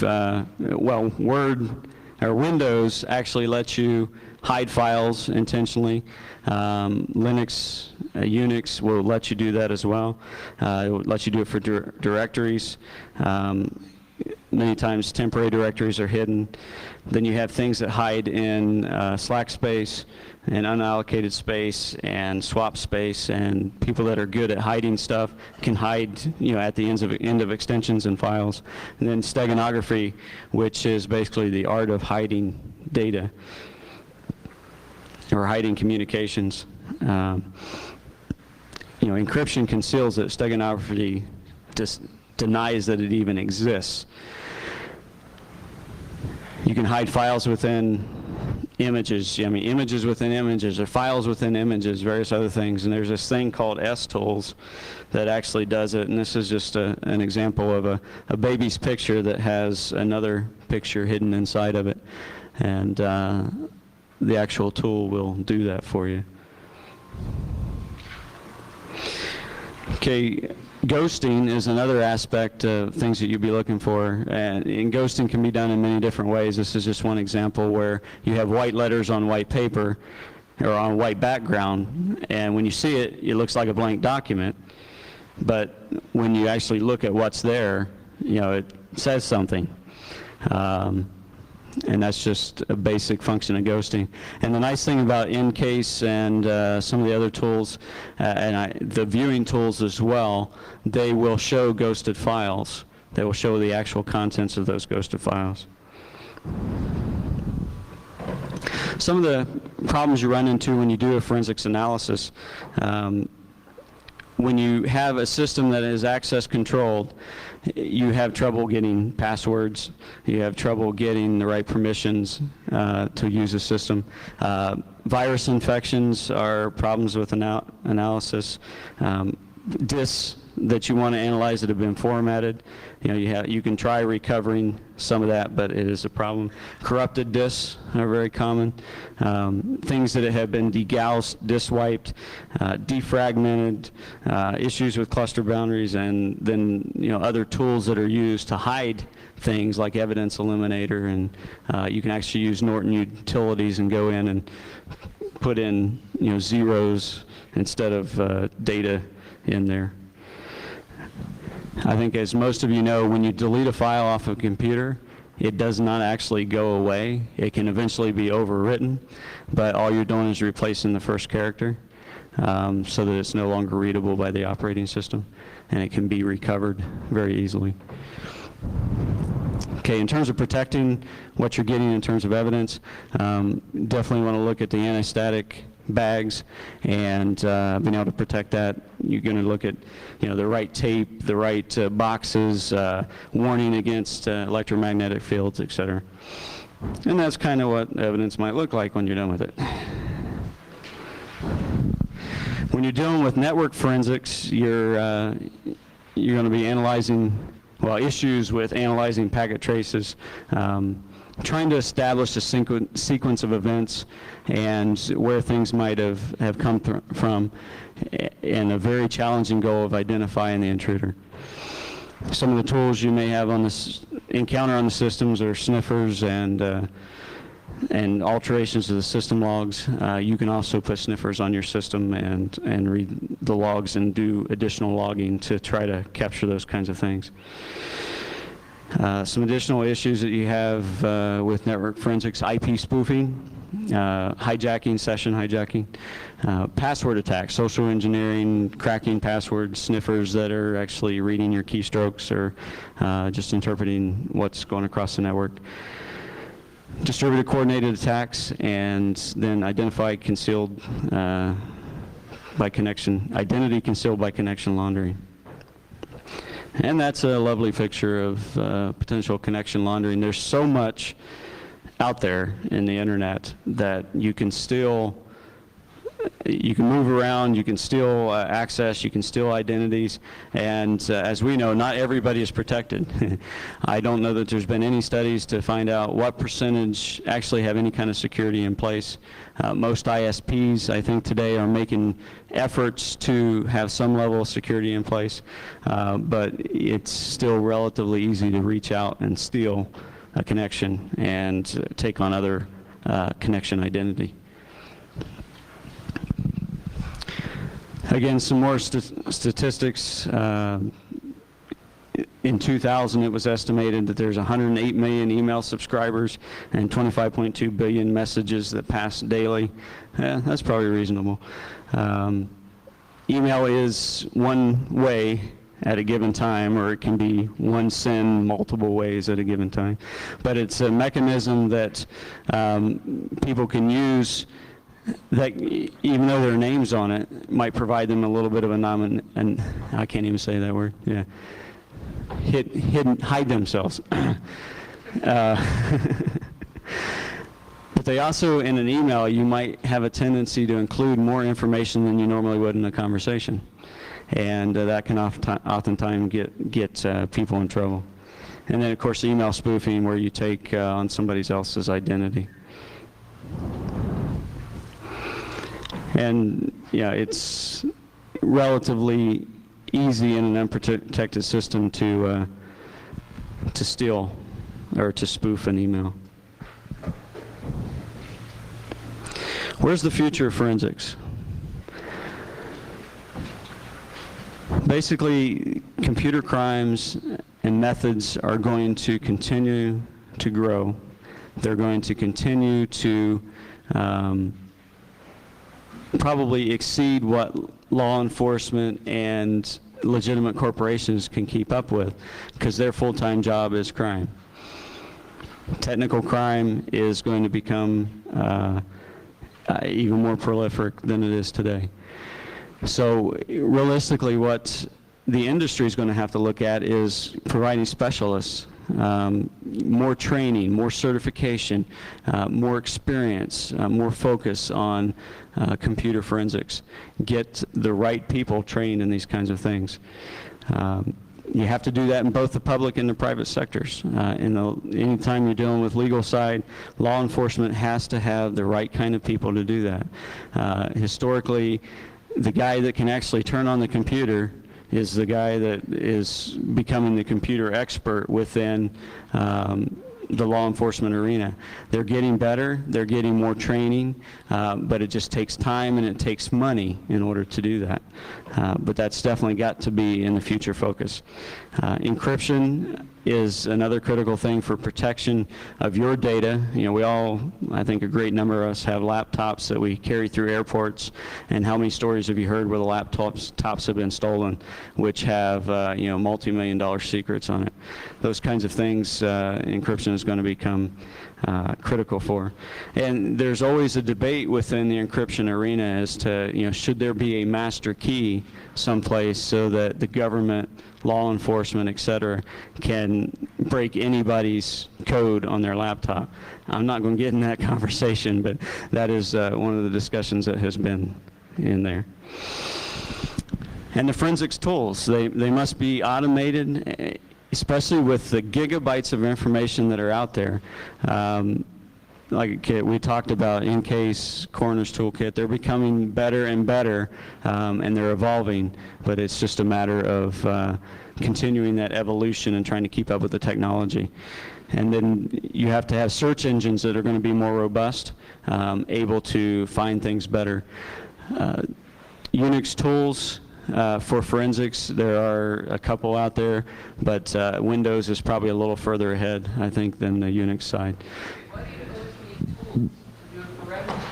well, Word or Windows actually lets you hide files intentionally. Linux, Unix will let you do that as well. It will let you do it for directories. Many times temporary directories are hidden. Then you have things that hide in slack space and unallocated space and swap space, and people that are good at hiding stuff can hide at the end of extensions and files. And then steganography, which is basically the art of hiding data or hiding communications. Encryption conceals it. Steganography just denies that it even exists. You can hide files within images, I mean images within images or files within images, various other things, and there's this thing called S-tools that actually does it, and this is just an example of a baby's picture that has another picture hidden inside of it, and the actual tool will do that for you. Okay, ghosting is another aspect of things that you'd be looking for, and ghosting can be done in many different ways. This is just one example where you have white letters on white paper or on a white background, and when you see it, it looks like a blank document, but when you actually look at what's there, you know, it says something. And that's just a basic function of ghosting. And the nice thing about InCase and some of the other tools, the viewing tools as well, they will show ghosted files. They will show the actual contents of those ghosted files. Some of the problems you run into when you do a forensics analysis, when you have a system that is access controlled, you have trouble getting passwords, you have trouble getting the right permissions to use a system. Virus infections are problems with analysis. Disks that you want to analyze that have been formatted, you know, you can try recovering some of that, but it is a problem. Corrupted disks are very common. Things that have been degaused, disk wiped, defragmented, issues with cluster boundaries, and then, you know, other tools that are used to hide things like evidence eliminator, and you can actually use Norton utilities and go in and put in, you know, zeros instead of data in there. I think, as most of you know, when you delete a file off of a computer, it does not actually go away. It can eventually be overwritten, but all you're doing is replacing the first character so that it's no longer readable by the operating system, and it can be recovered very easily. Okay, in terms of protecting what you're getting in terms of evidence, definitely want to look at the anti-static bags and being able to protect that. You're going to look at, you know, the right tape, the right boxes, warning against electromagnetic fields, etc. And that's kind of what evidence might look like when you're done with it. When you're dealing with network forensics, you're going to be analyzing, well, issues with analyzing packet traces, trying to establish a sequence of events and where things might have come from, and a very challenging goal of identifying the intruder. Some of the tools you may have on this encounter on the systems are sniffers and alterations to the system logs. You can also put sniffers on your system and read the logs and do additional logging to try to capture those kinds of things. Some additional issues that you have with network forensics: IP spoofing, hijacking, session hijacking, password attacks, social engineering, cracking passwords, sniffers that are actually reading your keystrokes or just interpreting what's going across the network, distributed coordinated attacks, and then identity concealed by connection laundering. And that's a lovely picture of potential connection laundering. There's so much out there in the internet that you can move around, you can still access, you can steal identities, and as we know, not everybody is protected. I don't know that there's been any studies to find out what percentage actually have any kind of security in place. Most ISPs, I think, today are making efforts to have some level of security in place, but it's still relatively easy to reach out and steal a connection and take on other connection identity. Again, some more statistics. In 2000, it was estimated that there's 108 million email subscribers and 25.2 billion messages that pass daily. That's probably reasonable. Email is one way at a given time, or it can be one send multiple ways at a given time. But it's a mechanism that people can use that, even though there are names on it, might provide them a little bit of and I can't even say that word. Yeah, hide themselves. But they also, in an email, you might have a tendency to include more information than you normally would in a conversation. And that can oftentimes get people in trouble. And then, of course, email spoofing, where you take on somebody else's identity. And yeah, it's relatively easy in an unprotected system to steal or to spoof an email. Where's the future of forensics? Basically, computer crimes and methods are going to continue to grow. They're going to continue to probably exceed what law enforcement and legitimate corporations can keep up with, because their full-time job is crime. Technical crime is going to become even more prolific than it is today. So realistically, what the industry is going to have to look at is providing specialists, more training, more certification, more experience, more focus on computer forensics. Get the right people trained in these kinds of things. You have to do that in both the public and the private sectors. Anytime you're dealing with legal side, law enforcement has to have the right kind of people to do that. Historically, the guy that can actually turn on the computer is the guy that is becoming the computer expert within the law enforcement arena. They're getting better, they're getting more training, but it just takes time and it takes money in order to do that. But that's definitely got to be in the future focus. Encryption is another critical thing for protection of your data. You know, we all, I think a great number of us have laptops that we carry through airports, and how many stories have you heard where the laptops have been stolen, which have you know, multi-million-dollar secrets on it. Those kinds of things, encryption is going to become critical for. And there's always a debate within the encryption arena as to, you know, should there be a master key someplace so that the government, law enforcement, et cetera, can break anybody's code on their laptop. I'm not going to get in that conversation, but that is one of the discussions that has been in there. And the forensics tools, they must be automated, especially with the gigabytes of information that are out there. Like we talked about, in-case coroner's toolkit, they're becoming better and better, and they're evolving, but it's just a matter of continuing that evolution and trying to keep up with the technology. And then you have to have search engines that are going to be more robust, able to find things better. Unix tools for forensics, there are a couple out there, but Windows is probably a little further ahead, I think, than the Unix side. Why do you always need tools to do forensics?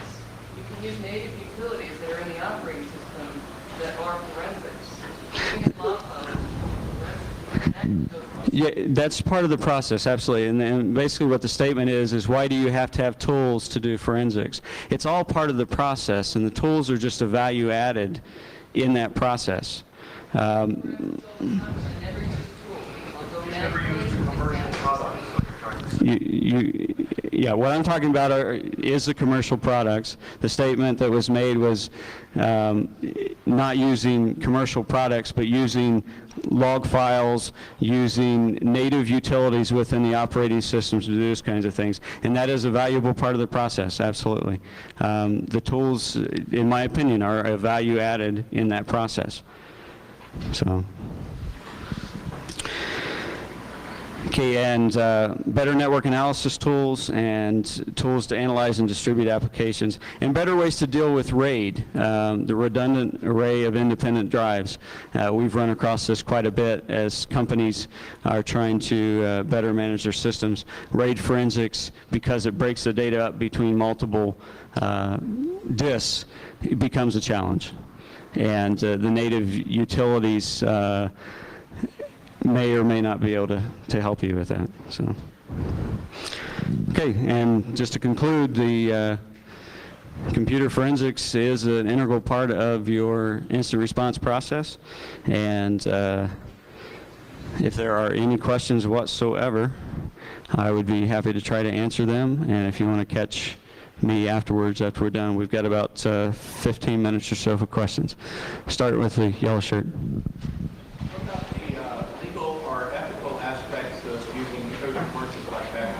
You can use native utilities that are in the operating system that are forensics. You can get log files for forensics. Yeah, that's part of the process, absolutely. And basically what the statement is why do you have to have tools to do forensics? It's all part of the process, and the tools are just a value added in that process. Yeah, what I'm talking about is the commercial products. The statement that was made was not using commercial products, but using log files, using native utilities within the operating systems to do those kinds of things. And that is a valuable part of the process, absolutely. The tools, in my opinion, are a value added in that process. So. Okay, and better network analysis tools and tools to analyze and distribute applications, and better ways to deal with RAID, the redundant array of independent drives. We've run across this quite a bit as companies are trying to better manage their systems. RAID forensics, because it breaks the data up between multiple disks, it becomes a challenge. And the native utilities may or may not be able to help you with that. So, okay, and just to conclude, the computer forensics is an integral part of your incident response process, and if there are any questions whatsoever, I would be happy to try to answer them. And if you want to catch me afterwards after we're done. We've got about 15 minutes or so for questions. Start with the yellow shirt. What about the legal or ethical aspects of using Trojan horses like that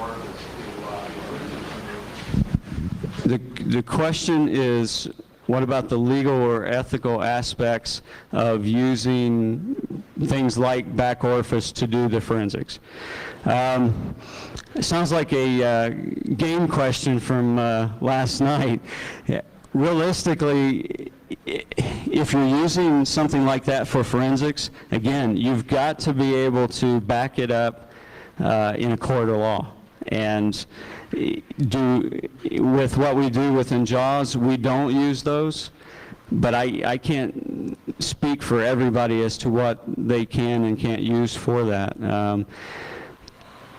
The question is, what about the legal or ethical aspects of using things like back orifice to do the forensics? It sounds like a game question from last night. Realistically, if you're using something like that for forensics, again, you've got to be able to back it up in a court of law. And with what we do within JAWZ, we don't use those, but I can't speak for everybody as to what they can and can't use for that.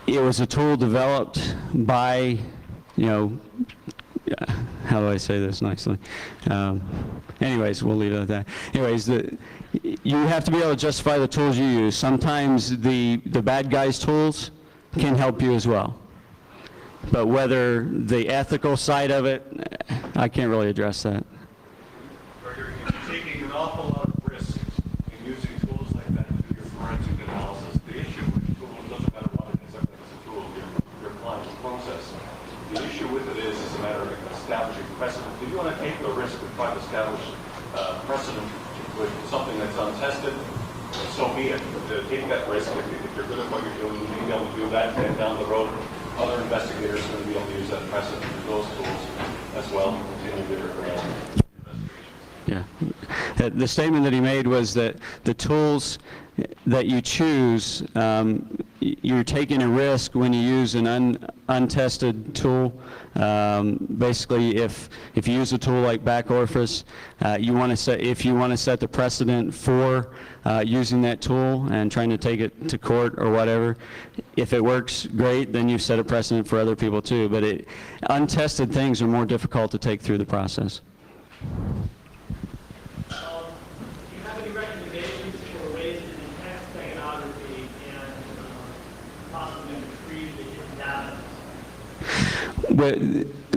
It was a tool developed by, how do I say this nicely? Anyways, we'll leave it at that. Anyways, you have to be able to justify the tools you use. Sometimes the bad guys' tools can help you as well. But whether the ethical side of it, I can't really address that. Gregory, you're taking an awful lot of risks in using tools like that to do your forensic analysis. The issue with the tool, doesn't matter what it is, it's a tool, your client's process. The issue with it is a matter of establishing precedent. Do you want to take the risk of trying to establish precedent with something that's untested? So be it. Take that risk. If you're good at what you're doing, you'll be able to do that, and down the road, other investigators are going to be able to use that precedent with those tools as well and continue their investigations. Yeah. The statement that he made was that the tools that you choose, you're taking a risk when you use an untested tool. Basically, if you use a tool like back orifice, if you want to set the precedent for using that tool and trying to take it to court or whatever, if it works, great, then you've set a precedent for other people too. But untested things are more difficult to take through the process. Do you have any recommendations for ways to enhance technology and possibly retrieve the hidden data? But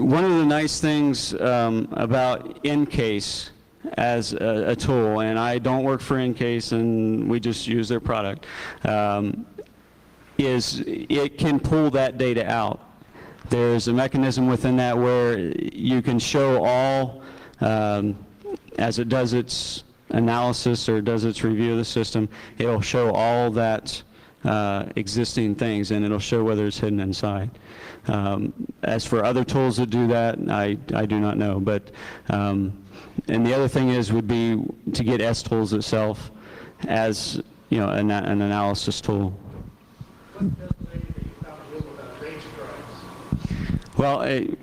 one of the nice things about Encase as a tool, and I don't work for Encase and we just use their product, is it can pull that data out. There's a mechanism within that where you can show all, as it does its analysis or does its review of the system, it'll show all that existing things, and it'll show whether it's hidden inside. As for other tools that do that, I do not know. But and the other thing would be to get S-Tools itself as an analysis tool. Well,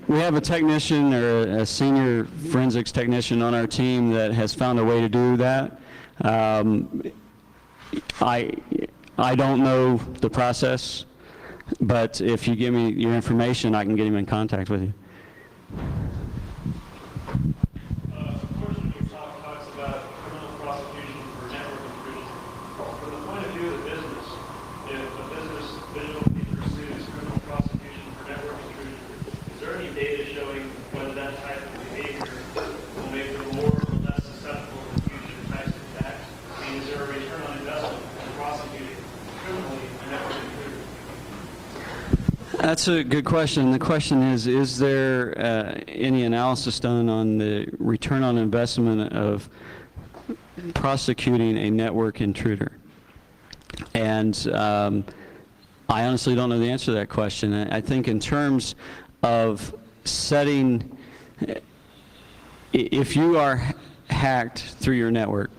we have a technician or a senior forensics technician on our team that has found a way to do that. I don't know the process, but if you give me your information, I can get him in contact with you. A portion of your talk talks about criminal prosecution for network intrusion. From the point of view of the business, if a business visually pursues criminal prosecution for network intrusion, is there any data showing whether that type of behavior will make them more or less susceptible to future types of attacks? And is there a return on investment in prosecuting criminally a network intruder? That's a good question. The question is there any analysis done on the return on investment of prosecuting a network intruder? And I honestly don't know the answer to that question. I think in terms of setting, if you are hacked through your network,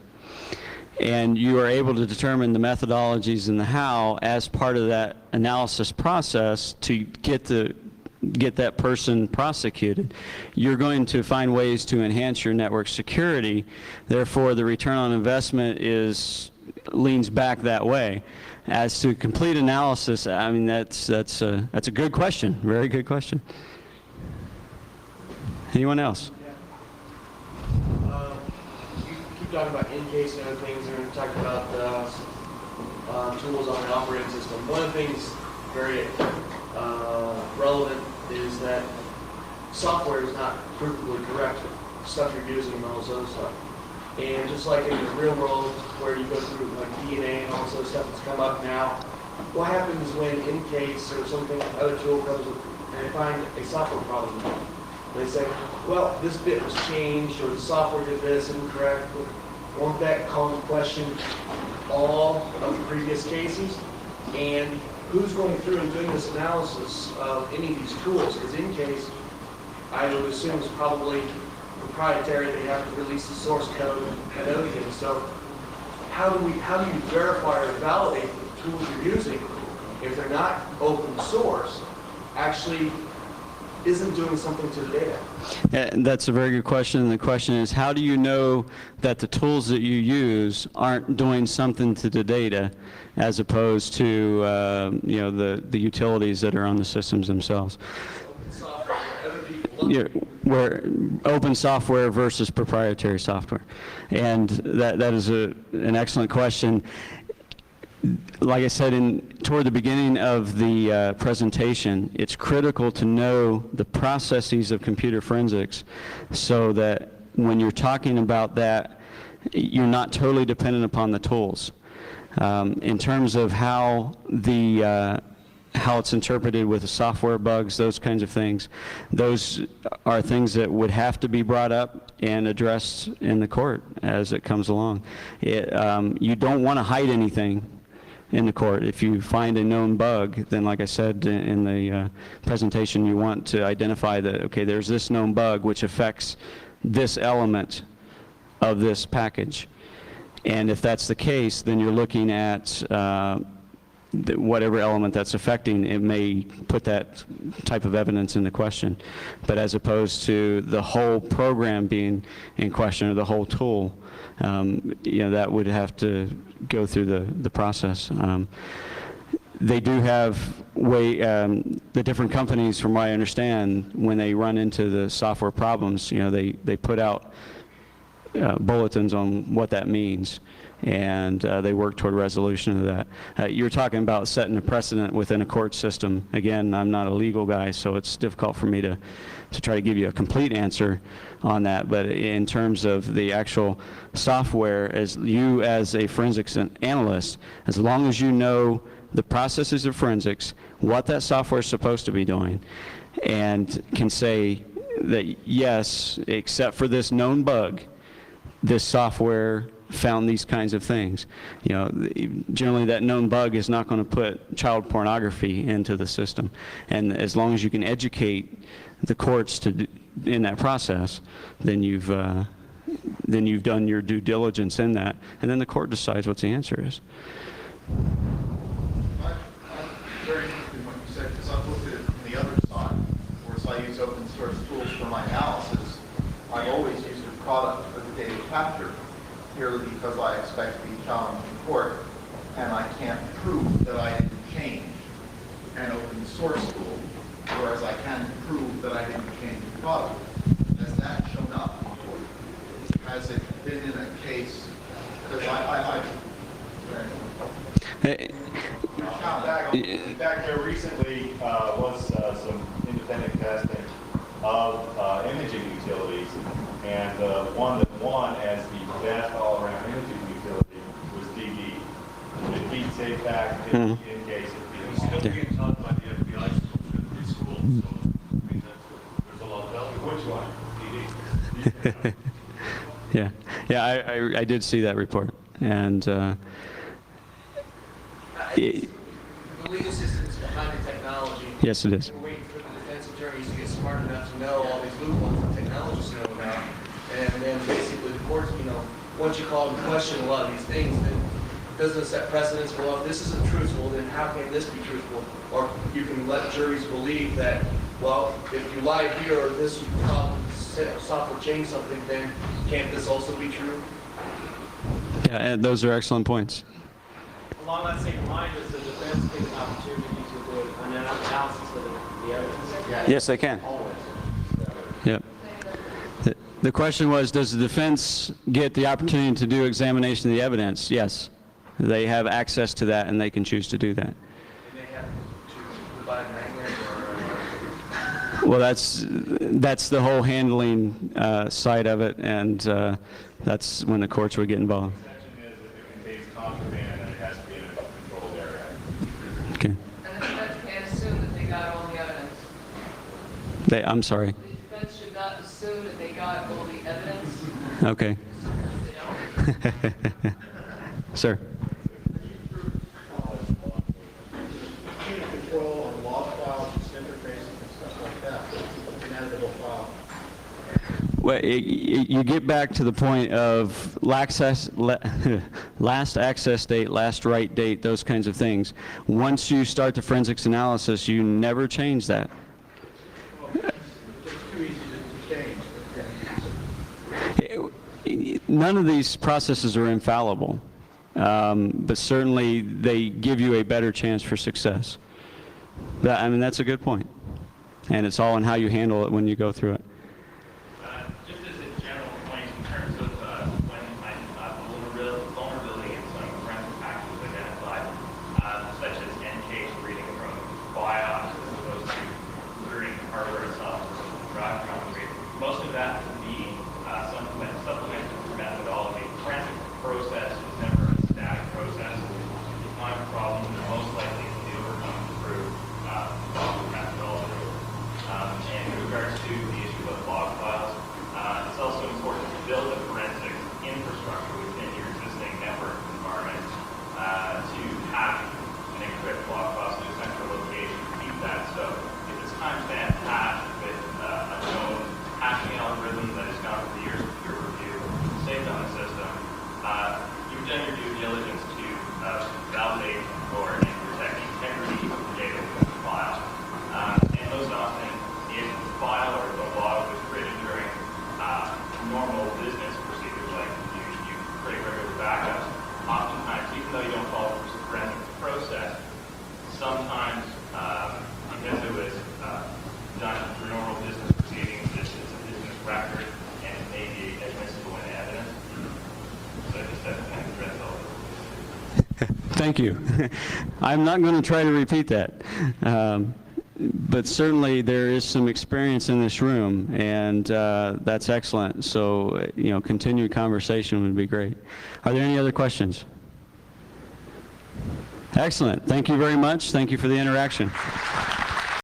and you are able to determine the methodologies and the how as part of that analysis process to get that person prosecuted, you're going to find ways to enhance your network security. Therefore, the return on investment leans back that way. As to complete analysis, I mean, that's a good question, very good question. Anyone else? Talking about Encase and other things, and we're talking about tools on an operating system. One of the things very relevant is that software is not perfectly correct, stuff you're using and all this other stuff. And just like in the real world where you go through like DNA and all this other stuff that's come up now, what happens when in case or something, other tool comes and they find a software problem? They say, well, this bit was changed or the software did this incorrect. Won't that call into question all of the previous cases? And who's going through and doing this analysis of any of these tools? Because in case, I would assume it's probably proprietary, they have to release the source code and other things. So how do you verify or validate that the tools you're using, if they're not open source, actually isn't doing something to the data? Yeah, that's a very good question. The question is, how do you know that the tools that you use aren't doing something to the data, as opposed to you know, the utilities that are on the systems themselves? Open software, other people look Yeah, where open software versus proprietary software, and that is an excellent question. Like I said toward the beginning of the presentation, it's critical to know the processes of computer forensics so that when you're talking about that, you're not totally dependent upon the tools. In terms of how it's interpreted with the software bugs, those kinds of things, those are things that would have to be brought up and addressed in the court as it comes along. You don't want to hide anything in the court. If you find a known bug, then like I said in the presentation, you want to identify that, okay, there's this known bug which affects this element of this package. And if that's the case, then you're looking at whatever element that's affecting, it may put that type of evidence into question. But as opposed to the whole program being in question or the whole tool, you know, that would have to go through the process. They do have the different companies, from what I understand, when they run into the software problems, you know, they put out bulletins on what that means, and they work toward resolution of that. You're talking about setting a precedent within a court system. Again, I'm not a legal guy, so it's difficult for me to try to give you a complete answer on that. But in terms of the actual software, as a forensics analyst, as long as you know the processes of forensics, what that software is supposed to be doing, and can say that yes, except for this known bug, this software found these kinds of things. You know, generally that known bug is not going to put child pornography into the system. And as long as you can educate the courts in that process, then you've done your due diligence in that, and then the court decides what the answer is. I'm very interested in what you said, because I've looked at it from the other side. Whereas I use open source tools for my analysis, I've always used a product for the data capture, purely because I expect to be challenged in court, and I can't prove that I didn't change an open source tool, whereas I can prove that I didn't change the product. Has that shown up before? Has it been in a case? Because In fact, there recently was some independent testing of imaging utilities, and the one that won as the best all-around imaging utility was DD. It beats APAC in case It's still being taught by the FBI in preschool, so I mean, there's a lot of value. Which one? DD. Yeah, I did see that report, and the legal system is behind the technology. yes, it is. We're waiting for the defense attorneys to get smart enough to know all these loopholes that technologists know about. And then basically the courts, you know, once you call into question a lot of these things, then doesn't it set precedents? Well, if this isn't truthful, then how can this be truthful? Or you can let juries believe that, well, if you lied here or this software changed something, then can't this also be true? Yeah, and those are excellent points. Along that same line, does the defense take an opportunity to do an analysis of the evidence? Yes, they can. Always. Yep. The question was, does the defense get the opportunity to do examination of the evidence? Yes. They have access to that, and they can choose to do that. And they have to provide magnet or Well, that's the whole handling side of it, and that's when the courts would get involved. The exception is if it contains contraband and it has to be in a controlled area. Okay. And the defense can't assume that they got all the evidence. I'm sorry. The defense should not assume that they got all the evidence. Okay. They don't. Sir. Control on log files, interfaces, and stuff like that, ineditable file. Well, you get back to the point of last access date, last write date, those kinds of things. Once you start the forensics analysis, you never change that. It's too easy to change. None of these processes are infallible, but certainly they give you a better chance for success. That's a good point. And it's all in how you handle it when you go through it. Just as a general point in terms of when vulnerability in some forensic packages was identified, such as NCASE reading from BIOS as opposed to learning hardware itself from drive geometry, most of that would be supplemented through methodology. Forensic process was never a static process. It's not a problem that most likely can be overcome through methodology. And in regards to the issue of log files, it's also important to build a forensic infrastructure within your existing network environment to hash and encrypt log files to a central location, keep that. So if it's timestamp hash with a known hashing algorithm that has gone through years of peer review, saved on the system, you've done your due diligence to validate or protect the integrity of the data within the file. And most often, if the file or the log was written during normal business procedures, like you create regular backups, oftentimes, even though you don't follow the forensic process, sometimes because it was done through normal business proceedings, it's a business record and it may be admissible in evidence. So just that kind of address all of it. Thank you. I'm not going to try to repeat that. But certainly there is some experience in this room, and that's excellent. So, continued conversation would be great. Are there any other questions? Excellent. Thank you very much. Thank you for the interaction.